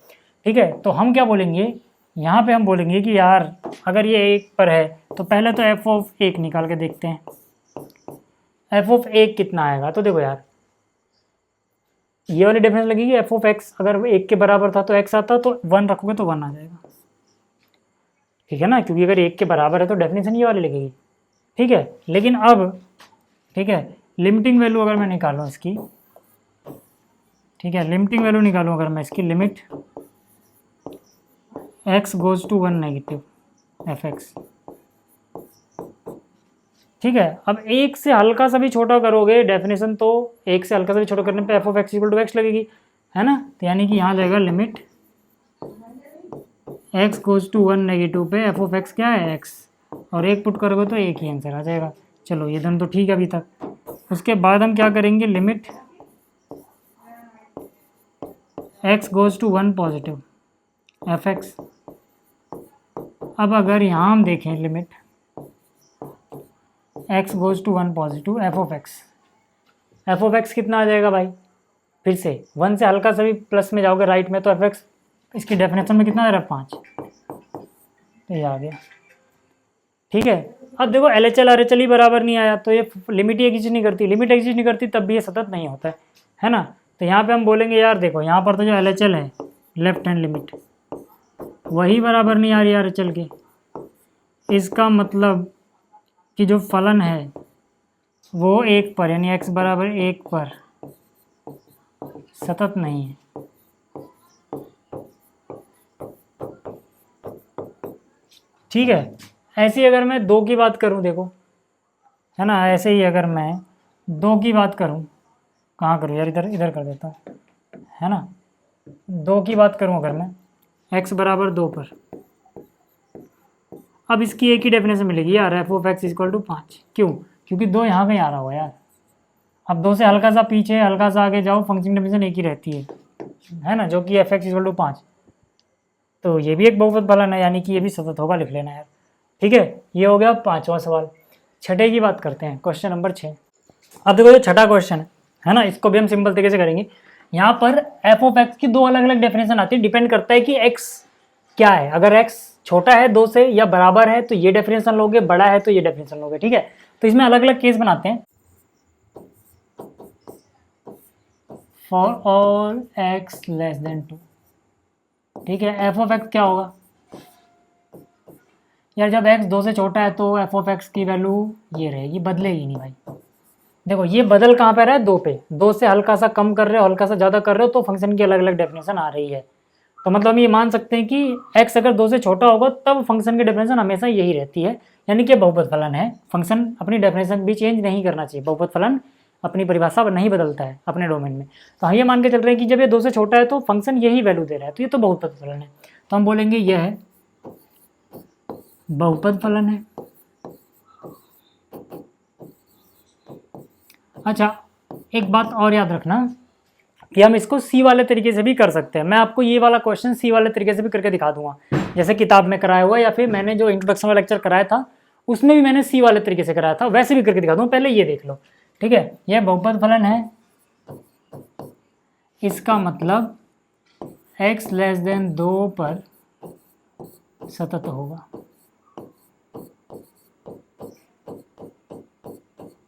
ठीक है, तो हम क्या बोलेंगे यहाँ पे, हम बोलेंगे कि यार अगर ये 1 पर है तो पहले तो f ऑफ 1 निकाल के देखते हैं, f ऑफ 1 कितना आएगा। तो देखो यार ये वाली डेफिनेशन लगेगी, f ऑफ x अगर 1 के बराबर था तो x आता, तो 1 रखोगे तो 1 आ जाएगा। ठीक है ना, क्योंकि अगर 1 के बराबर है तो डेफिनेशन ये वाली लगेगी। ठीक है, लेकिन अब ठीक है, लिमिटिंग वैल्यू अगर मैं निकालूँ इसकी, ठीक है, लिमिटिंग वैल्यू निकालूँ अगर मैं इसकी, limit x goes to 1 negative fx। ठीक है, अब 1 से हल्का सा भी छोटा करोगे डेफिनेशन तो 1 से हल्का सा भी छोटा करने पे f of x equal to x लगेगी, है ना। तो यानी कि यहाँ जाएगा limit x goes to 1 negative पे f ऑफ x क्या है, x, और 1 पुट करोगे तो एक ही आंसर आ जाएगा। चलो ये दोनों तो ठीक है अभी तक। उसके बाद हम क्या करेंगे, limit x goes to 1 positive fx। अब अगर यहाँ हम देखें limit x goes to 1 positive f of x कितना आ जाएगा भाई, फिर से 1 से हल्का सा भी प्लस में जाओगे राइट में तो f इसकी डेफिनेशन में कितना आ रहा है, 5। तो ये आ गया। ठीक है, अब देखो LHL RHL ही बराबर नहीं आया तो ये लिमिट ही एग्जिस्ट नहीं करती, लिमिट एग्जिस्ट नहीं करती तब भी ये सतत नहीं होता है ना। तो यहाँ पे हम बोलेंगे यार देखो यहाँ पर तो जो LHL है लेफ्ट हैंड लिमिट वही बराबर नहीं आ रही RHL के, इसका मतलब कि जो फलन है वो 1 पर, यानी x बराबर 1 पर सतत नहीं है। ठीक है। ऐसे ही अगर मैं 2 की बात करूँ, देखो है ना, ऐसे ही अगर मैं 2 की बात करूँ, कहाँ करूँ यार, इधर इधर कर देता हूँ, है ना। 2 की बात करूँ अगर मैं x बराबर 2 पर, अब इसकी एक ही डेफिनेशन मिलेगी यार, f of x equal to 5। क्यों? क्योंकि 2 यहाँ कहीं आ रहा होगा यार। अब 2 से हल्का सा पीछे हल्का सा आगे जाओ, फंक्शन डेफिनेशन एक ही रहती है ना, जो कि एफ एक्स इक्वल टू 5। तो ये भी एक बहुपद फलन है, यानी कि ये भी सतत होगा, लिख लेना यार। ठीक है, ये हो गया 5वां सवाल। छठे की बात करते हैं, क्वेश्चन नंबर 6। अब देखो जो छठा क्वेश्चन है ना, इसको भी हम सिंपल तरीके से करेंगे। यहाँ पर एफ ऑफ एक्स की 2 अलग अलग डेफिनेशन आती है, डिपेंड करता है कि एक्स क्या है। अगर एक्स छोटा है 2 से या बराबर है तो ये डेफिनेशन लोगे, बड़ा है तो ये डेफिनेशन लोगे। ठीक है, तो इसमें अलग अलग केस बनाते हैं। For all x less than 2, ठीक है, एफ ऑफ एक्स क्या होगा यार, जब x 2 से छोटा है तो एफ ऑफ एक्स की वैल्यू ये रहेगी, बदलेगी नहीं भाई। देखो ये बदल कहाँ पे रहा है, 2 पे। 2 से हल्का सा कम कर रहे हो, हल्का सा ज़्यादा कर रहे हो, तो फंक्शन की अलग अलग डेफिनेशन आ रही है। तो मतलब हम ये मान सकते हैं कि x अगर 2 से छोटा होगा तब फंक्शन की डेफिनेशन हमेशा यही रहती है, यानी कि बहुपद फलन है। फंक्शन अपनी डेफिनेशन भी चेंज नहीं करना चाहिए, बहुपद फलन अपनी परिभाषा नहीं बदलता है अपने डोमेन में। तो हम ये मान के चल रहे हैं कि जब ये 2 से छोटा है तो फंक्शन यही वैल्यू दे रहा है, तो ये तो बहुपद फलन है। तो हम बोलेंगे यह है बहुपद फलन है। अच्छा, एक बात और याद रखना कि हम इसको सी वाले तरीके से भी कर सकते हैं। मैं आपको ये वाला क्वेश्चन सी वाले तरीके से भी करके दिखा दूंगा, जैसे किताब में कराया हुआ, या फिर मैंने जो इंट्रोडक्शन वाला लेक्चर कराया था उसमें भी मैंने सी वाले तरीके से कराया था, वैसे भी करके दिखा दूंगा। पहले ये देख लो, ठीक है। यह बहुपद फलन है, इसका मतलब x लेस देन 2 पर सतत होगा।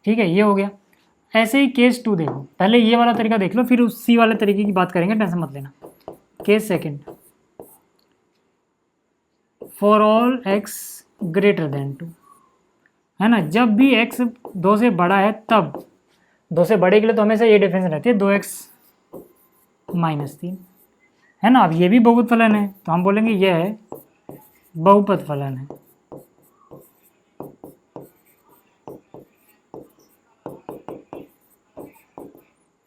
ठीक है, ये हो गया। ऐसे ही केस 2 देखो, पहले ये वाला तरीका देख लो, फिर उस सी वाले तरीके की बात करेंगे, टेंशन मत लेना। Case second, for all x greater then 2, है ना, जब भी x 2 से बड़ा है तब, 2 से बड़े के लिए तो हमेशा ये डिफरेंस रहती है 2x माइनस 3, है ना। अब ये भी बहुपद फलन है, तो हम बोलेंगे यह है बहुपद फलन है।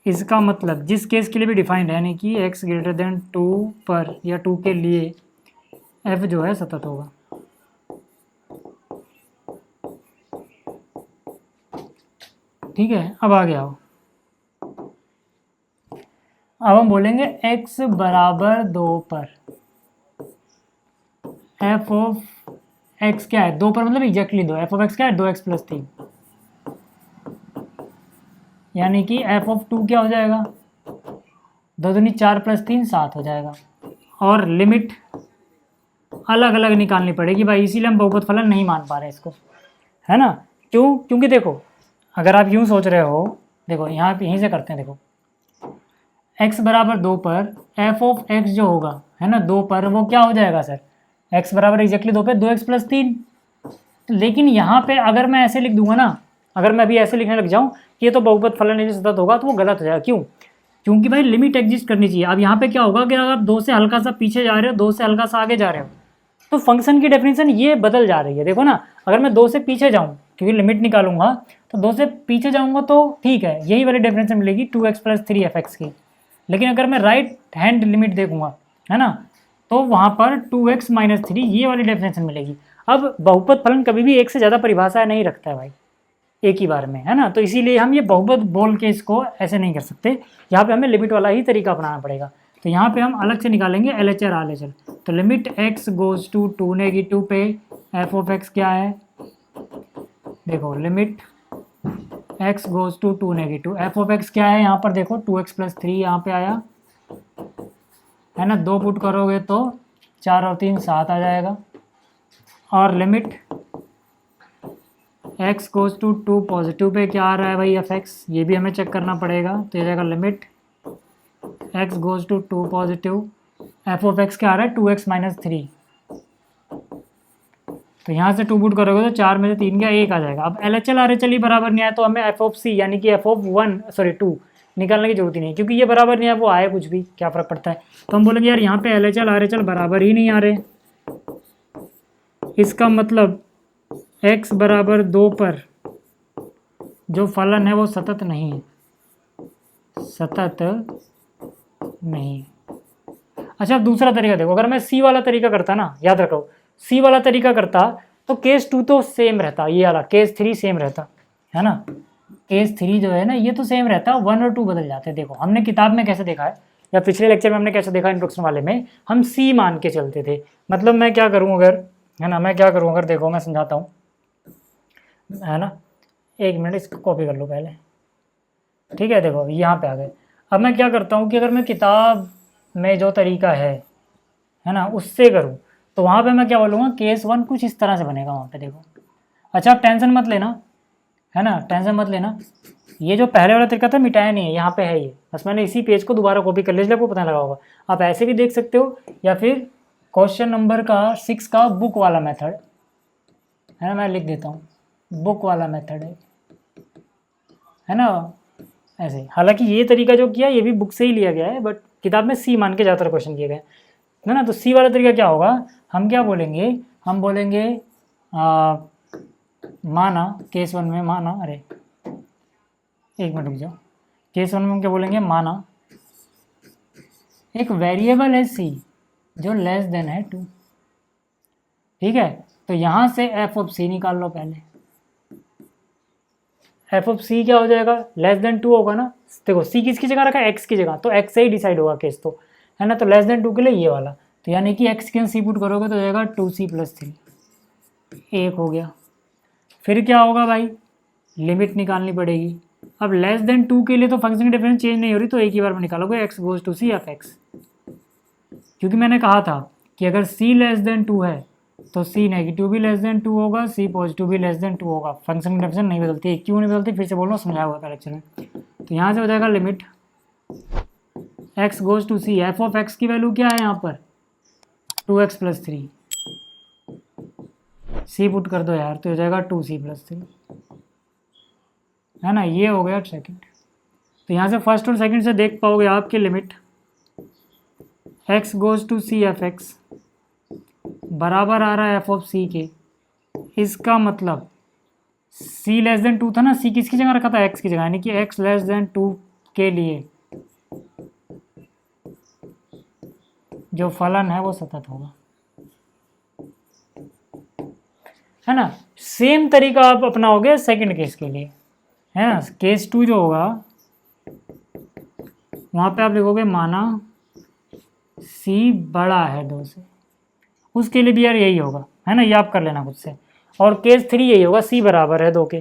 इसका मतलब जिस केस के लिए भी डिफाइंड है, यानी कि x ग्रेटर देन 2 पर या 2 के लिए f जो है सतत होगा। ठीक है, अब आगे आओ। अब हम बोलेंगे x बराबर 2 पर f ऑफ x क्या है, 2 पर मतलब एग्जैक्टली 2, f ऑफ x क्या है 2x प्लस 3, यानी कि f ऑफ 2 क्या हो जाएगा 2 दूनी 4 प्लस 3 7 हो जाएगा। और लिमिट अलग अलग निकालनी पड़ेगी भाई, इसीलिए हम बहुपद फलन नहीं मान पा रहे इसको, है ना। क्यों? क्योंकि देखो अगर आप यूँ सोच रहे हो, देखो यहाँ पे यहीं से करते हैं। देखो x बराबर 2 पर f ऑफ x जो होगा, है ना, 2 पर वो क्या हो जाएगा सर, x बराबर एग्जैक्टली 2 पे 2x प्लस 3। लेकिन यहाँ पे अगर मैं ऐसे लिख दूंगा ना, अगर मैं अभी ऐसे लिखने लग जाऊँ कि ये तो बहुपद फलन है सतत होगा, तो वो गलत हो जाएगा। क्यों? क्योंकि भाई लिमिट एग्जिस्ट करनी चाहिए। अब यहाँ पे क्या होगा कि अगर आप 2 से हल्का सा पीछे जा रहे हो, 2 से हल्का सा आगे जा रहे हो, तो फंक्शन की डेफिनेशन ये बदल जा रही है। देखो ना, अगर मैं 2 से पीछे जाऊँ, क्योंकि लिमिट निकालूंगा, तो 2 से पीछे जाऊँगा तो ठीक है, यही वाली डेफिनेशन मिलेगी 2x प्लस 3f(x) की। लेकिन अगर मैं राइट हैंड लिमिट देखूंगा, है ना, तो वहाँ पर 2x माइनस 3 ये वाली डेफिनेशन मिलेगी। अब बहुपद फलन कभी भी एक से ज़्यादा परिभाषा नहीं रखता है भाई, एक ही बार में, है ना। तो इसीलिए हम ये बहुपद बोल के इसको ऐसे नहीं कर सकते, यहाँ पे हमें लिमिट वाला ही तरीका अपनाना पड़ेगा। तो यहाँ पे हम अलग से निकालेंगे LHR RHL। तो limit x goes to 2 negative पे f ऑफ x क्या है, देखो limit x goes to 2 negative, f of x क्या है यहाँ पर, देखो 2x प्लस 3 यहाँ पे आया, है ना। 2 पुट करोगे तो 4 और 3 7 आ जाएगा। और limit x goes to 2 positive पे क्या आ रहा है भाई f(x), ये भी हमें चेक करना पड़ेगा। तो ये जाएगा limit x goes to 2 positive, f of x क्या आ रहा है 2x माइनस 3। तो यहाँ से 2 पुट करोगे तो 4 में से 3 गया 1 आ जाएगा। अब LHL RHL ही बराबर नहीं आया तो हमें f ऑफ c यानी कि f ऑफ 2 निकालने की जरूरत ही नहीं, क्योंकि ये बराबर नहीं है, वो आए कुछ भी क्या फ़र्क पड़ता है। तो हम बोलेंगे यार यहाँ पे LHL RHL बराबर ही नहीं आ रहे, इसका मतलब x बराबर 2 पर जो फलन है वो सतत नहीं है, सतत नहीं। अच्छा, अब दूसरा तरीका देखो, अगर मैं सी वाला तरीका करता ना, याद रखो सी वाला तरीका करता तो केस 2 तो सेम रहता, ये वाला केस 3 सेम रहता है ना। केस 3 जो है ना ये तो सेम रहता, 1 और 2 बदल जाते। देखो हमने किताब में कैसे देखा है या पिछले लेक्चर में हमने कैसे देखा, इंट्रोडक्शन वाले में हम सी मान के चलते थे। मतलब मैं क्या करूँ अगर, है ना, मैं क्या करूँ अगर, देखो मैं समझाता हूँ, है ना, 1 मिनट इसको कॉपी कर लो पहले, ठीक है। देखो यहाँ पे आ गए। अब मैं क्या करता हूँ कि अगर मैं किताब में जो तरीका है ना, उससे करूँ तो वहाँ पे मैं क्या बोलूँगा, केस 1 कुछ इस तरह से बनेगा वहाँ पे। देखो अच्छा, आप टेंशन मत लेना, है ना, टेंशन मत लेना, ये जो पहले वाला तरीका था मिटाया नहीं है, यहाँ पे है ये, बस मैंने इसी पेज को दोबारा कॉपी कर लिया, इसलिए आपको पता लगा होगा। आप ऐसे भी देख सकते हो या फिर क्वेश्चन नंबर का 6 का बुक वाला मेथड है ना, मैं लिख देता हूँ, बुक वाला मेथड है ना, ऐसे। हालांकि ये तरीका जो किया ये भी बुक से ही लिया गया है, बट किताब में सी मान के ज़्यादातर क्वेश्चन किए गए है ना। तो सी वाला तरीका क्या होगा, हम क्या बोलेंगे, हम बोलेंगे माना केस 1 में, माना, अरे 1 मिनट रुक जाओ, केस 1 में हम क्या बोलेंगे, माना एक वेरिएबल है सी जो लेस देन है 2, ठीक है। तो यहाँ से एफ ऑफ सी निकाल लो पहले। एफ ऑफ सी क्या हो जाएगा, लेस देन 2 होगा ना। देखो सी किसकी जगह रखा है, एक्स की जगह, तो एक्स से ही डिसाइड होगा केस तो, है ना। तो लेस देन 2 के लिए ये वाला, तो यानी कि एक्स के सी पुट करोगे तो हो जाएगा 2c + 3, 1 हो गया। फिर क्या होगा भाई, लिमिट निकालनी पड़ेगी। अब लेस देन 2 के लिए तो फंक्शन की डिफरेंस चेंज नहीं हो रही, तो एक ही बार में निकालोगे x goes to c of x, क्योंकि मैंने कहा था कि अगर c लेस देन 2 है तो c नेगेटिव भी लेस देन 2 होगा, c पॉजिटिव भी लेस देन 2 होगा। फंक्शन की डेफिनेशन नहीं बदलती है। क्यों नहीं बदलती, फिर से बोल रहा हूँ, समझाया हुआ था लेक्चर में। तो यहाँ से हो जाएगा limit x goes to c, f of x की वैल्यू क्या है यहाँ पर 2x + 3, c पुट कर दो यार, तो हो जाएगा 2c + 3, है ना। ये हो गया सेकंड। तो यहाँ से फर्स्ट और सेकंड से देख पाओगे आपकी limit x goes to c f x बराबर आ रहा है एफ ऑफ सी के। इसका मतलब c लेस देन 2 था ना, c किसकी जगह रखा था, x की जगह, यानी कि x लेस देन 2 के लिए जो फलन है वो सतत होगा, है ना। सेम तरीका आप अपनाओगे सेकंड केस के लिए, है ना। केस 2 जो होगा वहाँ पे आप लिखोगे माना c बड़ा है 2 से, उसके लिए भी यार यही होगा, है ना, ये आप कर लेना खुद से। और केस 3 यही होगा, c बराबर है 2 के,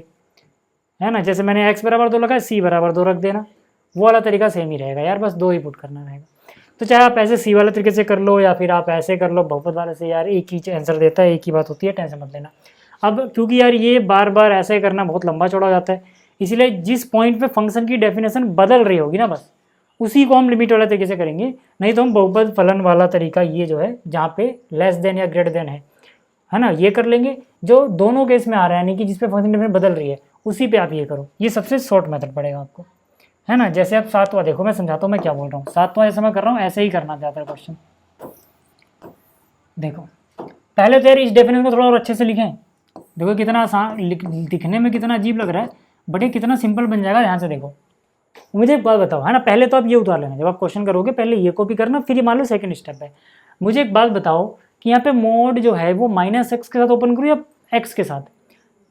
है ना। जैसे मैंने x बराबर 2 लगा है, c बराबर 2 रख देना, वो वाला तरीका सेम ही रहेगा यार, बस 2 ही पुट करना रहेगा। तो चाहे आप ऐसे c वाले तरीके से कर लो या फिर आप ऐसे कर लो बहुपद वाले से, यार एक ही आंसर देता है, एक ही बात होती है, टेंशन मत लेना। अब क्योंकि यार ये बार बार ऐसे करना बहुत लंबा चौड़ा हो जाता है, इसीलिए जिस पॉइंट पे फंक्शन की डेफिनेशन बदल रही होगी ना, बस उसी को हम लिमिट वाला तरीके से करेंगे। नहीं तो हम बहुपद फलन वाला तरीका, ये जो है जहाँ पे लेस देन या ग्रेटर देन है ना, ये कर लेंगे। जो दोनों केस में आ रहा है, यानी कि जिस पे फंक्शन डेफिनेशन बदल रही है उसी पे आप ये करो, ये सबसे शॉर्ट मेथड पड़ेगा आपको, है ना। जैसे आप 7वां देखो, मैं समझाता हूँ मैं क्या बोल रहा हूँ। 7वां जैसे मैं कर रहा हूँ ऐसे ही करना चाहता है क्वेश्चन। देखो पहले तो यार इस डेफिनेशन को थोड़ा और अच्छे से लिखें। देखो कितना आसान, दिखने में कितना अजीब लग रहा है, बट ये कितना सिंपल बन जाएगा, ध्यान से देखो। मुझे एक बात बताओ, है ना, पहले तो आप ये उतार लेना, जब आप क्वेश्चन करोगे पहले ये कॉपी करना, फिर ये मान लो सेकंड स्टेप है। मुझे एक बात बताओ कि यहाँ पे मोड जो है वो -x के साथ ओपन करूँ या x के साथ।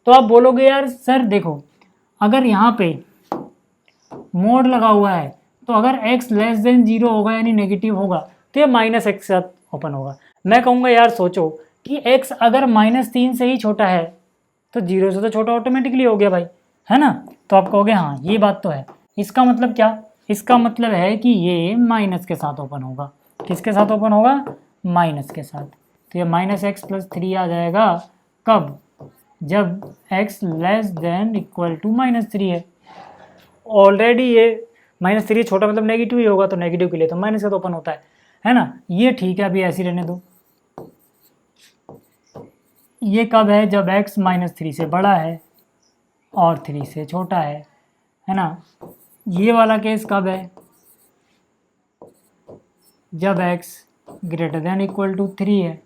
तो आप बोलोगे यार सर देखो, अगर यहाँ पे मोड लगा हुआ है तो अगर x लेस देन 0 होगा यानी नेगेटिव होगा तो ये -x के साथ ओपन होगा। मैं कहूँगा यार सोचो कि x अगर -3 से ही छोटा है तो 0 से तो छोटा ऑटोमेटिकली हो गया भाई, है ना। तो आप कहोगे हाँ ये बात तो है। इसका मतलब क्या, इसका मतलब है कि ये माइनस के साथ ओपन होगा। किसके साथ ओपन होगा, माइनस के साथ। तो ये -x + 3 आ जाएगा कब, जब x less than equal to -3 है। ऑलरेडी ये -3 छोटा मतलब नेगेटिव ही होगा, तो नेगेटिव के लिए तो माइनस का तो ओपन होता है ना। ये ठीक है, अभी ऐसे ही रहने दो। ये कब है, जब x -3 से बड़ा है और 3 से छोटा है ना। ये वाला केस कब है, जब x greater than equal to 3 है,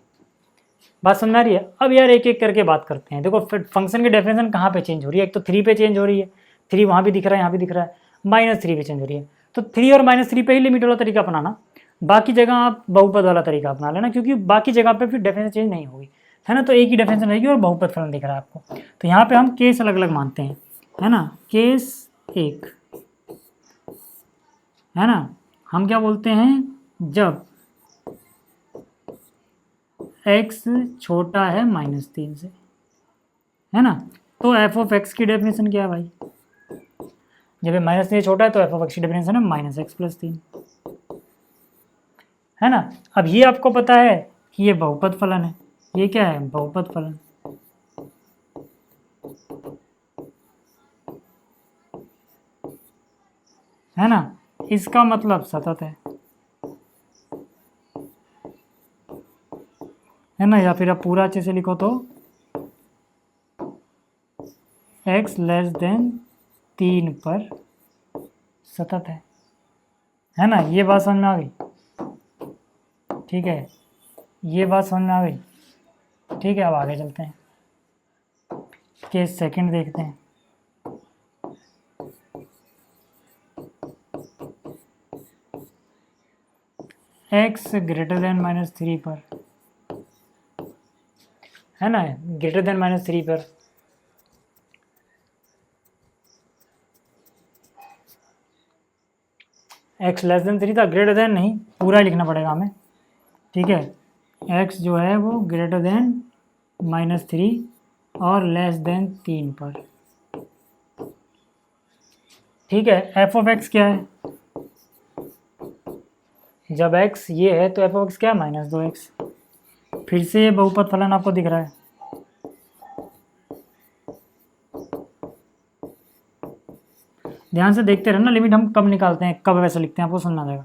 बात समझ आ रही है। अब यार एक एक करके बात करते हैं। देखो फंक्शन की डेफिनेशन कहाँ पे चेंज हो रही है, एक तो 3 पे चेंज हो रही है, 3 वहाँ भी दिख रहा है, यहाँ भी दिख रहा है, -3 पे चेंज हो रही है। तो 3 और -3 पे ही लिमिट वाला तरीका अपनाना, बाकी जगह आप बहुपद वाला तरीका अपना लेना, क्योंकि बाकी जगह पे फिर डेफिनेशन चेंज नहीं होगी, है ना। तो एक ही डेफिनेशन रहेगी और बहुपद फलन दिख रहा है आपको। तो यहाँ पे हम केस अलग अलग मानते हैं, है ना। केस एक, है ना, हम क्या बोलते हैं, जब x छोटा है -3 से, है ना। तो एफ ऑफ एक्स की डेफिनेशन क्या है भाई, जब ये -3 छोटा है तो एफ ऑफ एक्स की डेफिनेशन है -x+3, है ना। अब ये आपको पता है कि ये बहुपद फलन है, ये क्या है, बहुपद फलन, है ना। इसका मतलब सतत है ना। या फिर आप पूरा अच्छे से लिखो तो x लेस देन 3 पर सतत है ना। ये बात समझ में आ गई, ठीक है, ये बात समझ में आ गई, ठीक है। अब आगे चलते हैं, केस सेकंड देखते हैं। x ग्रेटर देन -3 पर, है ना, ग्रेटर देन -3 पर x लेस देन 3 था, ग्रेटर देन नहीं, पूरा ही लिखना पड़ेगा हमें, ठीक है। x जो है वो ग्रेटर देन -3 और लेस देन 3 पर, ठीक है। एफ ऑफ एक्स क्या है, जब x ये है तो एफ ऑफ एक्स क्या है, -2x। फिर से ये बहुपद फलन आपको दिख रहा है, ध्यान से देखते रहना, लिमिट हम कब निकालते हैं, कब वैसे लिखते हैं, आपको सुनना रहेगा।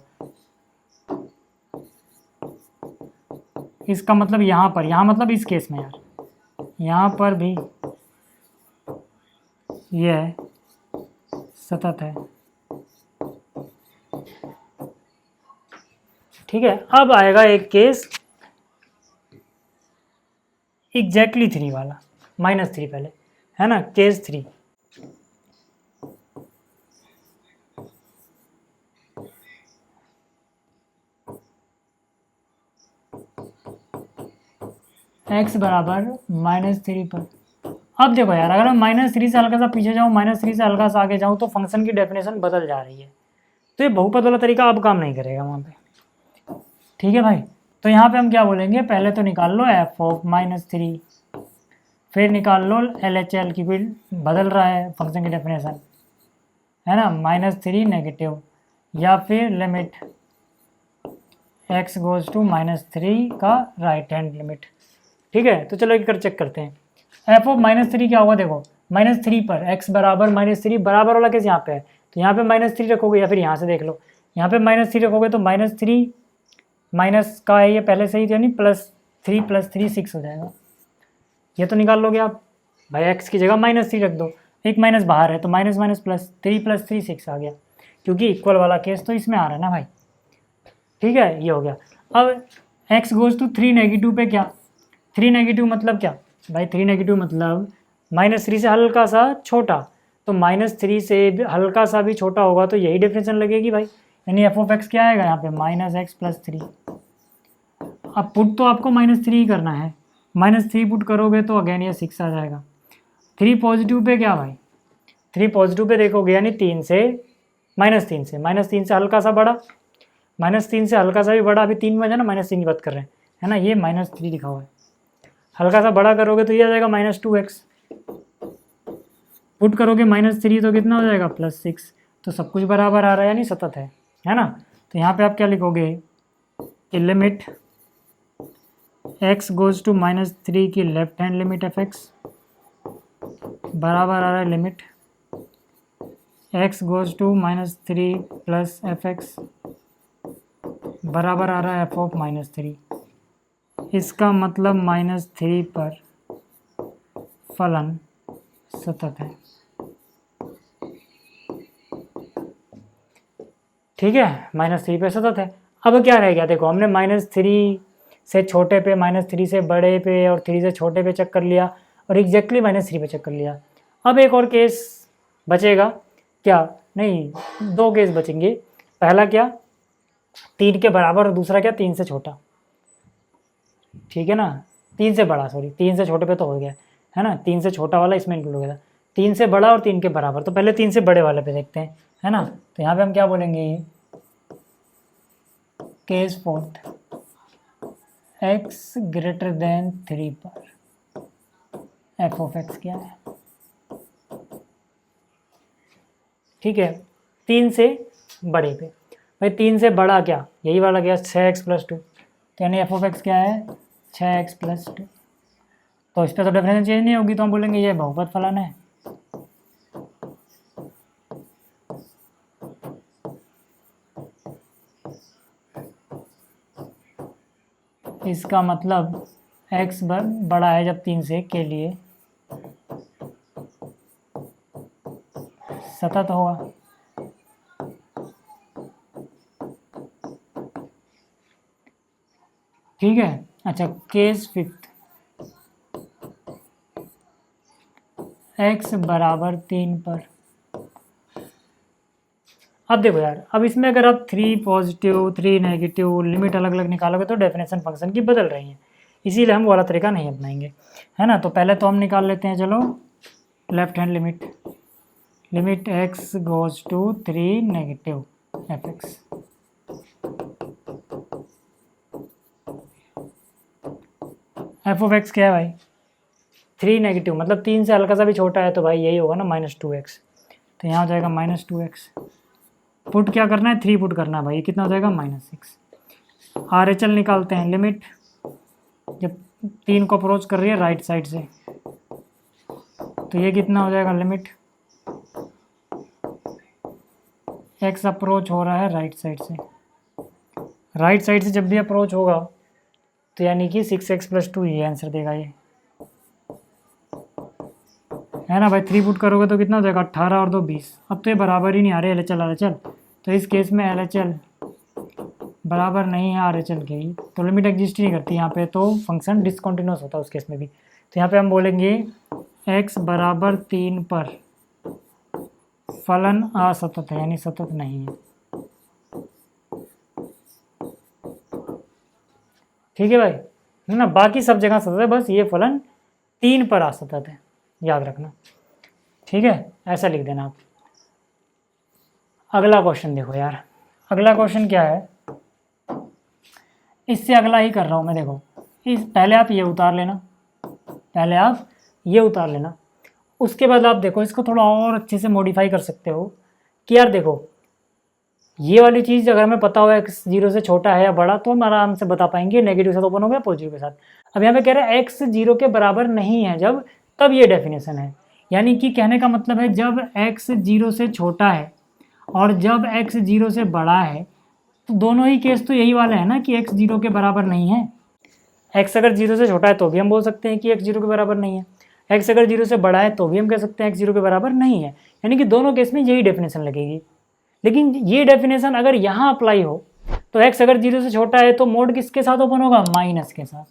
इसका मतलब यहाँ पर, यहाँ मतलब इस केस में यार, यहाँ पर भी ये है, सतत है, ठीक है। अब आएगा एक केस एग्जैक्टली 3 वाला, -3 पहले, है ना। केस 3, x बराबर -3 पर। अब देखो यार, अगर मैं -3 से हल्का सा पीछे जाऊँ, -3 से हल्का सा आगे जाऊँ, तो फंक्शन की डेफिनेशन बदल जा रही है। तो ये बहुपद वाला तरीका अब काम नहीं करेगा वहाँ पे, ठीक है भाई। तो यहाँ पे हम क्या बोलेंगे, पहले तो निकाल लो एफ ऑफ -3, फिर निकाल लो LHL की, फिर बदल रहा है फंक्शन की डेफिनेशन, है ना, -3 नेगेटिव, या फिर लिमिट x गोज टू -3 का राइट हैंड लिमिट, ठीक है। तो चलो एक कर चेक करते हैं, एफ ऑफ -3 क्या होगा, देखो -3 पर x बराबर -3, बराबर वाला केस यहाँ पे है, तो यहाँ पे -3 रखोगे, या फिर यहाँ से देख लो, यहाँ पे -3 रखोगे तो -3 माइनस का है ये पहले से ही, यानी +3 + 3 6 हो जाएगा। ये तो निकाल लोगे आप भाई, x की जगह -3 रख दो, एक माइनस बाहर है तो माइनस माइनस प्लस, 3 + 3 6 आ गया, क्योंकि इक्वल वाला केस तो इसमें आ रहा है ना भाई, ठीक है। ये हो गया। अब x गोज टू 3 नेगेटिव पे क्या, 3 नेगेटिव मतलब क्या भाई, 3 नेगेटिव मतलब -3 से हल्का सा छोटा, तो -3 से हल्का सा भी छोटा होगा तो यही डेफिनेशन लगेगी भाई, यानी एफ ऑफ एक्स क्या आएगा यहाँ पे -x + 3। अब पुट तो आपको -3 ही करना है, -3 पुट करोगे तो अगेन ये 6 आ जाएगा। 3 पॉजिटिव पे क्या भाई, 3 पॉजिटिव पे देखोगे यानी -3 से -3 से हल्का सा बड़ा, -3 से हल्का सा भी बड़ा, अभी 3 में है ना, -3 की बात कर रहे हैं, है ना, ये -3 लिखा हुआ है, हल्का सा बड़ा करोगे तो ये आ जाएगा -2x, पुट करोगे -3 तो कितना हो जाएगा +6, तो सब कुछ बराबर आ रहा है यानी सतत है ना। तो यहाँ पे आप क्या लिखोगे कि लिमिट x गोज टू -3 की left hand limit f x बराबर आ रहा है limit x goes to -3 plus f x बराबर आ रहा है एफ ऑफ -3। इसका मतलब -3 पर फलन सतत है, ठीक है, -3 पे सतत है। अब क्या रह गया, देखो हमने -3 से छोटे पे, -3 से बड़े पे और 3 से छोटे पे चेक कर लिया और एग्जैक्टली -3 पे चेक कर लिया। अब एक और केस बचेगा क्या, नहीं 2 केस बचेंगे। पहला क्या, 3 के बराबर और दूसरा क्या 3 से छोटा, ठीक है ना, 3 से बड़ा, सॉरी 3 से छोटे पे तो हो गया है ना, 3 से छोटा वाला इसमें इंक्लूड हो गया। 3 से बड़ा और 3 के बराबर, तो पहले 3 से बड़े वाले पे देखते हैं, है ना। तो यहाँ पे हम क्या बोलेंगे, ये case fourth, x greater then 3 पर एफ ऑफ एक्स क्या है, ठीक है, 3 से बड़े पे। भाई 3 से बड़ा क्या, यही वाला गया 6x + 2, तो यानी एफ ऑफ एक्स क्या है 6x + 2। तो इस पर तो डेफिनेशन चेंज नहीं होगी, तो हम बोलेंगे ये बहुपद फलन है। इसका मतलब x बड़ा है जब 3 से के लिए सतत होगा। ठीक है, अच्छा केस फिफ्थ, x बराबर 3 पर। अब देखो यार, अब इसमें अगर आप 3 पॉजिटिव 3 नेगेटिव लिमिट अलग अलग निकालोगे तो डेफिनेशन फंक्शन की बदल रही है, इसीलिए हम वाला तरीका नहीं अपनाएंगे, है ना। तो पहले तो हम निकाल लेते हैं, चलो left hand limit x goes to 3 negative f x. F of x क्या है भाई 3 नेगेटिव, मतलब 3 से हल्का सा भी छोटा है तो भाई यही होगा ना -2x। तो यहाँ हो जाएगा -2x, पुट क्या करना है 3 पुट करना है भाई, ये कितना हो जाएगा -6। RHL निकालते हैं, लिमिट जब 3 को अप्रोच कर रही है राइट साइड से, तो ये कितना हो जाएगा, लिमिट x अप्रोच हो रहा है राइट साइड से, राइट साइड से जब भी अप्रोच होगा तो यानी कि 6x + 2 ये आंसर देगा, ये है ना भाई। 3 पुट करोगे तो कितना हो जाएगा 18 और 2 20। अब तो ये बराबर ही नहीं आ रहे LHL, तो इस केस में LHL बराबर नहीं है RHL के ही, तो लिमिट एग्जिस्ट ही नहीं करती यहाँ पे, तो फंक्शन डिसकंटिन्यूअस होता है उस केस में भी। तो यहाँ पे हम बोलेंगे x बराबर 3 पर फलन असतत है, यानी सतत नहीं है। ठीक है भाई, है ना, बाकी सब जगह सतत है, बस ये फलन 3 पर असतत है, याद रखना, ठीक है, ऐसा लिख देना आप। अगला क्वेश्चन देखो यार, अगला क्वेश्चन क्या है, इससे अगला ही कर रहा हूँ मैं, देखो इस पहले आप ये उतार लेना, उसके बाद आप देखो इसको थोड़ा और अच्छे से मॉडिफाई कर सकते हो कि यार देखो ये वाली चीज़ अगर हमें पता हो x 0 से छोटा है या बड़ा, तो हम आराम से बता पाएंगे, नेगेटिव के साथ ओपन हो गया पॉजिटिव के साथ। अब यहाँ पे कह रहे हैं x 0 के बराबर नहीं है जब, तब ये डेफिनेशन है, यानी कि कहने का मतलब है जब x 0 से छोटा है और जब x 0 से बड़ा है, तो दोनों ही केस तो यही वाला है ना कि x 0 के बराबर नहीं है। x अगर 0 से छोटा है तो भी हम बोल सकते हैं कि x 0 के बराबर नहीं है, x अगर 0 से बड़ा है तो भी हम कह सकते हैं x 0 के बराबर नहीं है, यानी कि दोनों केस में यही डेफिनेशन लगेगी। लेकिन ये डेफिनेशन अगर यहाँ अप्लाई हो तो x अगर 0 से छोटा है तो मोड किसके साथ ओपन होगा, माइनस के साथ,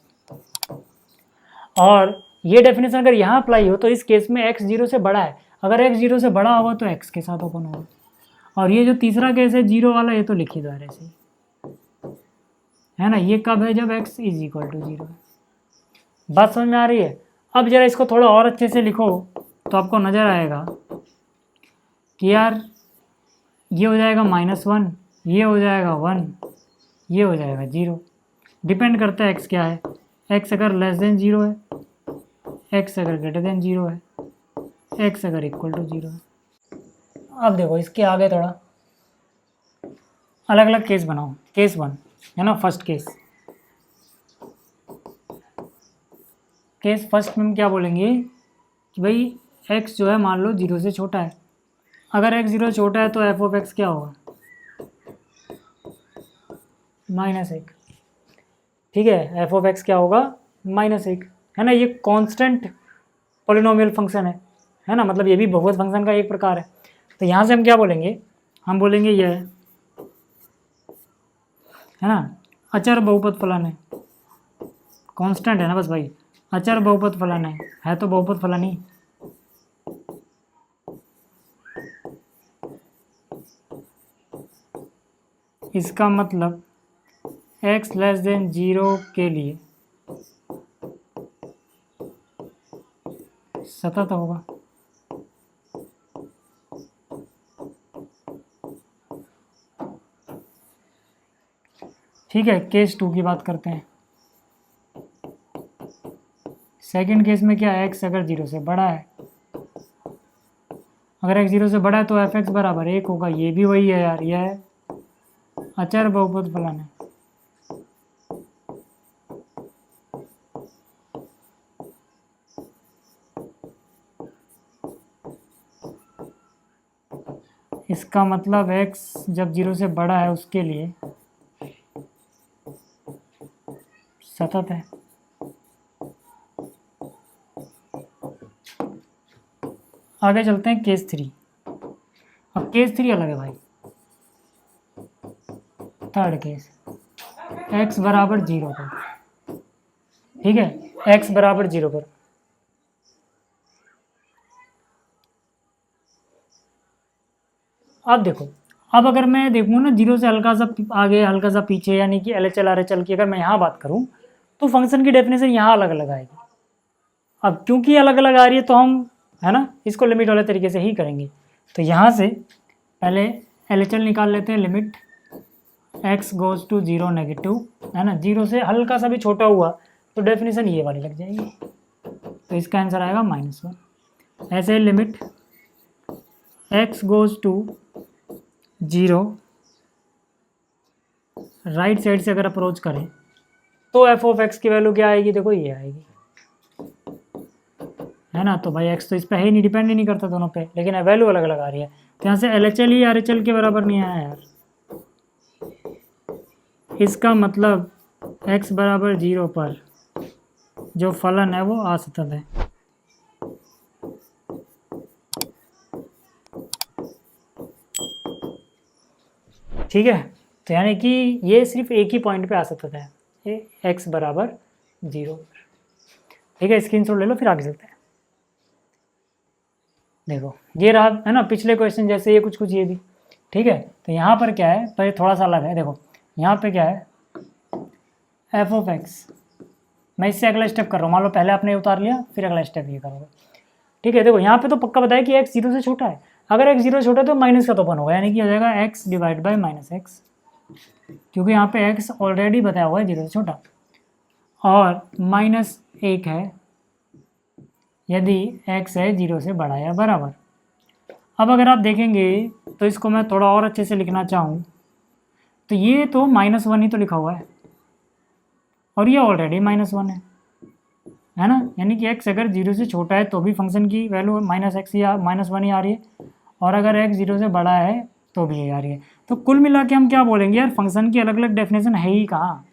और ये डेफिनेशन अगर यहाँ अप्लाई हो तो इस केस में x 0 से बड़ा है, अगर x 0 से बड़ा होगा तो x के साथ ओपन होगा। और ये जो तीसरा केस है 0 वाला, ये तो लिख ही दो ऐसे ही, है ना, ये कब है, जब x = 0 है। बात समझ में आ रही है। अब जरा इसको थोड़ा और अच्छे से लिखो तो आपको नज़र आएगा कि यार ये हो जाएगा -1, ये हो जाएगा 1, ये हो जाएगा 0, डिपेंड करता है x क्या है, x अगर <0 है, x अगर <0 है, x अगर = 0 है। अब देखो इसके आगे थोड़ा अलग अलग केस बनाओ, केस 1 है ना, फर्स्ट केस फर्स्ट में हम क्या बोलेंगे कि भाई x जो है मान लो 0 से छोटा है, अगर x 0 से छोटा है तो एफ ऑफ एक्स क्या होगा, -1, ठीक है, एफ ऑफ एक्स क्या होगा, -1, है ना। ये कांस्टेंट पॉलिनोमियल फंक्शन है ना, मतलब ये भी बहुपद फंक्शन का एक प्रकार है। तो यहाँ से हम क्या बोलेंगे, हम बोलेंगे यह है ना अचर बहुपद फलन है, कांस्टेंट है ना बस भाई, अचर बहुपद फलन है तो बहुपद फलन ही। इसका मतलब x लेस देन 0 के लिए सतत होगा। ठीक है, केस 2 की बात करते हैं। सेकंड केस में क्या है, x अगर 0 से बड़ा है, अगर x 0 से बड़ा है तो f(x) बराबर 1 होगा। ये भी वही है यार, यह अचर बहुपद फलन है। इसका मतलब x जब 0 से बड़ा है उसके लिए सतत है। आगे चलते हैं केस 3। अब केस 3 अलग है भाई। थर्ड केस x बराबर 0 पर, ठीक है, x बराबर 0 पर। अब देखो, अब अगर मैं देखूँ ना 0 से हल्का सा आगे हल्का सा पीछे, यानी कि LHL RHL की अगर मैं यहाँ बात करूँ तो फंक्शन की डेफिनेशन यहाँ अलग अलग आएगी। अब क्योंकि अलग अलग आ रही है तो हम, है ना, इसको लिमिट वाले तरीके से ही करेंगे। तो यहाँ से पहले LHL निकाल लेते हैं, limit x goes to 0 negative, है ना, 0 से हल्का सा भी छोटा हुआ तो डेफिनेशन ये वाली लग जाएगी। तो इसका आंसर आएगा -1। ऐसे limit x goes to 0 right side से अगर अप्रोच करें तो f(x) की वैल्यू क्या आएगी, देखो ये आएगी, है ना। तो भाई x तो इस पर ही नहीं, डिपेंड ही नहीं करता दोनों पे, लेकिन वैल्यू अलग अलग आ रही है। तो यहाँ से LHL ही RHL के बराबर नहीं आया यार। इसका मतलब x बराबर 0 पर जो फलन है वो असतत है। ठीक है, तो यानी कि ये सिर्फ एक ही पॉइंट पे असतत है, ये x बराबर 0 पर। ठीक है, स्क्रीनशॉट ले लो, फिर आगे चलते हैं। देखो ये रहा, है ना, पिछले क्वेश्चन जैसे ये कुछ ये भी। ठीक है, तो यहाँ पर क्या है, तो ये थोड़ा सा अलग है। देखो यहाँ पे क्या है, f(x), मैं इससे अगला स्टेप कर रहा हूँ। मान लो पहले आपने उतार लिया, फिर अगला स्टेप ये करोगे। ठीक है, देखो यहाँ पे तो पक्का बताया कि x 0 से छोटा है। अगर x 0 से छोटा है तो माइनस का तो अपन होगा, यानी कि हो जाएगा x डिवाइड बाई -x, क्योंकि यहाँ पे x ऑलरेडी बताया हुआ है 0 से छोटा, और -1 है यदि x है 0 से बड़ा या बराबर। अब अगर आप देखेंगे तो इसको मैं थोड़ा और अच्छे से लिखना चाहूँ तो ये तो -1 ही तो लिखा हुआ है, और ये ऑलरेडी -1 है ना, यानी कि x अगर 0 से छोटा है तो भी फंक्शन की वैल्यू -x या -1 ही आ रही है, और अगर x 0 से बड़ा है तो भी यही आ रही है। तो कुल मिला के हम क्या बोलेंगे यार, फंक्शन की अलग अलग डेफिनेशन है ही कहाँ,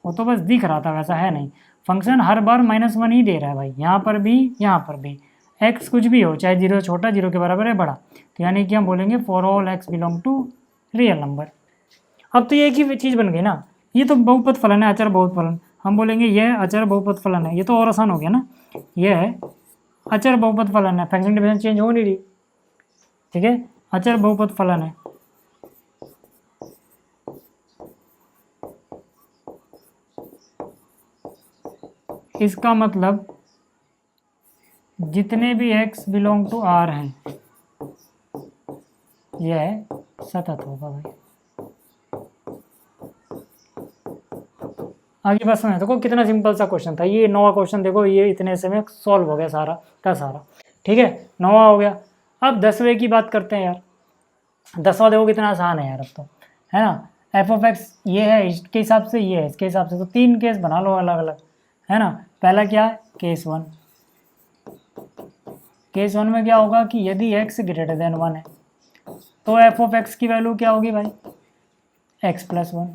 वो तो बस दिख रहा था, वैसा है नहीं। फंक्शन हर बार -1 ही दे रहा है भाई, यहाँ पर भी यहाँ पर भी, x कुछ भी हो, चाहे 0 छोटा 0 के बराबर है बड़ा, तो यानी कि हम बोलेंगे for all x belong to real number. अब तो ये एक ही चीज़ बन गई ना, ये तो बहुपद फलन है, अचर बहुपद फलन, हम बोलेंगे यह अचर बहुपद फलन है। ये तो और आसान हो गया ना, यह है अचर बहुपद फलन है, फंक्शन डिफिनेशन चेंज हो नहीं रही। ठीक है, अचर बहुपद फलन है। इसका मतलब जितने भी x बिलोंग टू R हैं यह सतत होगा भाई। आगे बात समझ, देखो कितना सिंपल सा क्वेश्चन था ये। 9वां क्वेश्चन देखो, ये इतने से में सॉल्व हो गया सारा का सारा। ठीक है, 9वां हो गया। अब 10वें की बात करते हैं यार। 10वां देखो कितना आसान है यार, अब तो, है ना। f(x) ये है, इसके हिसाब से ये है, इसके हिसाब से, तो 3 केस बना लो अलग अलग, है ना। पहला क्या है, केस 1। केस 1 में क्या होगा कि यदि x ग्रेटर देन 1 है तो f(x) की वैल्यू क्या होगी भाई, x + 1,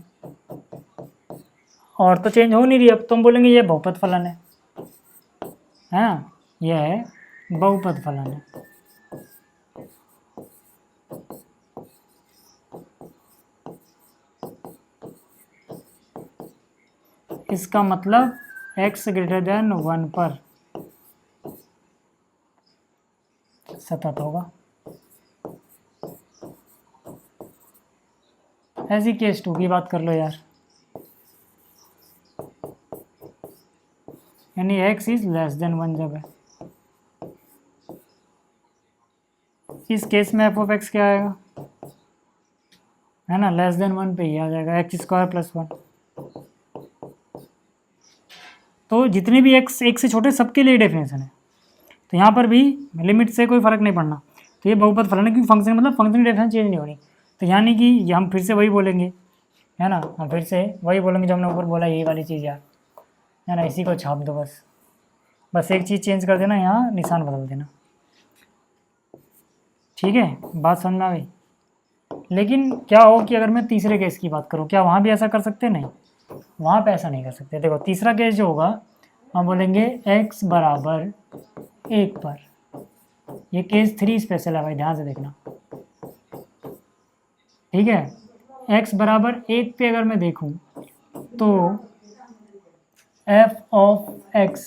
और तो चेंज हो नहीं रही। अब तुम बोलेंगे ये बहुपद फलन है, हाँ यह है बहुपद फलन है। इसका मतलब x ग्रेटर देन 1 पर सतत होगा। ऐसी केस 2 की बात कर लो यार, यानी x इज लेस देन 1 जब है, इस केस में एफ ऑफ एक्स क्या आएगा, है ना, लेस देन 1 पे ही आ जाएगा, एक्स स्क्वायर प्लस 1। तो जितने भी x 1 से छोटे सबके लिए डेफिनेशन है, तो यहाँ पर भी लिमिट से कोई फर्क नहीं पड़ना। तो ये बहुपद फलन है, क्योंकि फंक्शन मतलब फंक्शन की डेफिनेशन चेंज नहीं होनी। तो यानी कि हम फिर से वही बोलेंगे, है ना, हम फिर से वही बोलेंगे जो हमने ऊपर बोला, यही वाली चीज़ यार, है ना, इसी को छाप दो बस एक चीज़ चेंज कर देना, यहाँ निशान बदल देना, ठीक है, बात समझ में आ गई। लेकिन क्या हो कि अगर मैं तीसरे केस की बात करूँ, क्या वहाँ भी ऐसा कर सकते? नहीं, वहाँ पे ऐसा नहीं कर सकते। देखो तीसरा केस जो होगा, हम बोलेंगे x बराबर 1 पर, ये केस 3 स्पेशल है भाई, ध्यान से देखना, ठीक है। x बराबर 1 पे अगर मैं देखूं तो f ऑफ x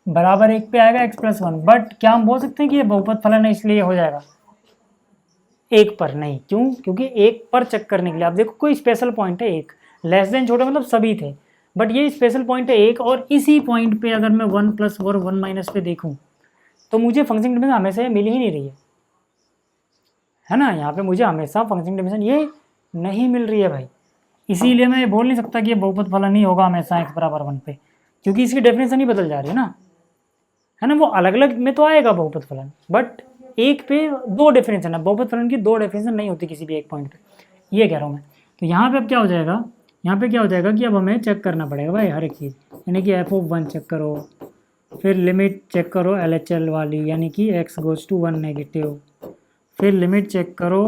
बराबर 1 पे आएगा x प्लस 1, बट क्या हम बोल सकते हैं कि ये बहुपद फलन है इसलिए हो जाएगा? 1 पर नहीं, क्यों? क्योंकि 1 पर चेक करने के लिए आप देखो कोई स्पेशल पॉइंट है 1, लेस देन छोटे मतलब सभी थे, बट ये स्पेशल पॉइंट है 1, और इसी पॉइंट पे अगर मैं 1 प्लस और 1 माइनस पे देखूं तो मुझे फंक्शन डिफरेंस हमेशा मिल ही नहीं रही है ना, यहाँ पे मुझे हमेशा फंक्शन डिफरेंस ये नहीं मिल रही है भाई, इसीलिए मैं ये बोल नहीं सकता कि ये बहुपद फलन ही होगा हमेशा x बराबर 1 पे, क्योंकि इसकी डेफिनेशन ही बदल जा रही है ना, है ना। वो अलग अलग में तो आएगा बहुपद फलन, बट एक पे 2 डेफिनेशन है, बहुपद फलन की 2 डेफिनेशन नहीं होती किसी भी एक पॉइंट पे, ये कह रहा हूँ मैं। तो यहाँ पे अब क्या हो जाएगा, यहाँ पे क्या हो जाएगा कि अब हमें चेक करना पड़ेगा भाई हर एक चीज़, यानी कि f(1) चेक करो, फिर लिमिट चेक करो LHL वाली, यानी कि x गोज़ टू 1 नेगेटिव, फिर लिमिट चेक करो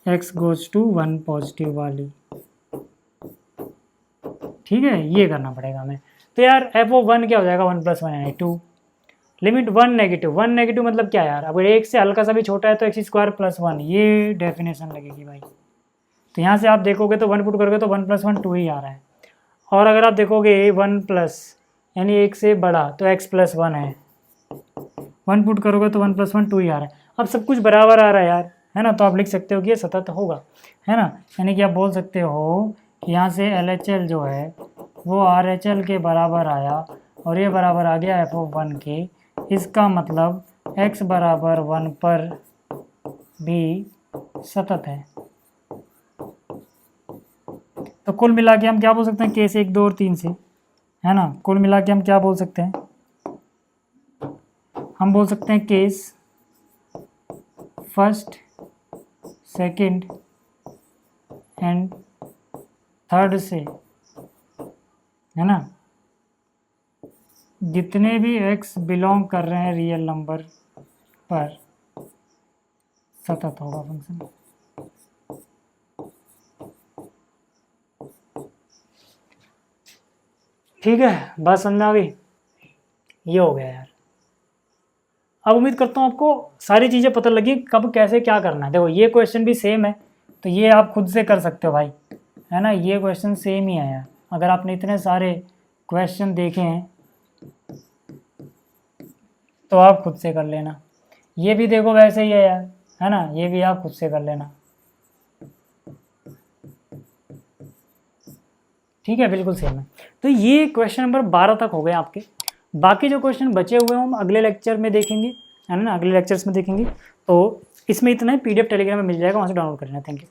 x गोज़ टू 1 पॉजिटिव वाली, ठीक है, ये करना पड़ेगा हमें। तो यार f(1) क्या हो जाएगा, 1 प्लस 1 यानी 2, लिमिट 1 नेगेटिव मतलब क्या यार, अगर 1 से हल्का सा भी छोटा है तो x स्क्वायर प्लस 1, ये डेफिनेशन लगेगी भाई। तो यहाँ से आप देखोगे तो 1 पुट करोगे तो 1 प्लस 1 2 ही आ रहा है, और अगर आप देखोगे 1 प्लस यानी 1 से बड़ा तो x प्लस 1 है, 1 पुट करोगे तो 1 प्लस 1 2 ही आ रहा है। अब सब कुछ बराबर आ रहा है यार, है ना, तो आप लिख सकते हो कि ये सतत होगा, है ना, यानी कि आप बोल सकते हो कि यहाँ से LHL जो है वो RHL के बराबर आया, और ये बराबर आ गया f(1) के, इसका मतलब x बराबर 1 पर भी सतत है। तो कुल मिला के हम क्या बोल सकते हैं, केस 1, 2 और 3 से, है ना, कुल मिला के हम क्या बोल सकते हैं, हम बोल सकते हैं case first, second and third से, है ना, जितने भी x बिलोंग कर रहे हैं रियल नंबर पर सतत होगा फंक्शन। ठीक है, बात समझ में आ गई, ये हो गया यार। अब उम्मीद करता हूँ आपको सारी चीज़ें पता लगी कब कैसे क्या करना है। देखो ये क्वेश्चन भी सेम है, तो ये आप खुद से कर सकते हो भाई, है ना, ये क्वेश्चन सेम ही है यार। अगर आपने इतने सारे क्वेश्चन देखे हैं तो आप खुद से कर लेना। ये भी देखो वैसे ही है यार, है ना, ये भी आप खुद से कर लेना, ठीक है, बिल्कुल सेम है। तो ये क्वेश्चन नंबर 12 तक हो गए आपके। बाकी जो क्वेश्चन बचे हुए हैं हम अगले लेक्चर में देखेंगे, है ना, अगले लेक्चर्स में देखेंगे। तो इसमें इतना ही, PDF टेलीग्राम में मिल जाएगा, वहाँ से डाउनलोड कर लेना। Thank you.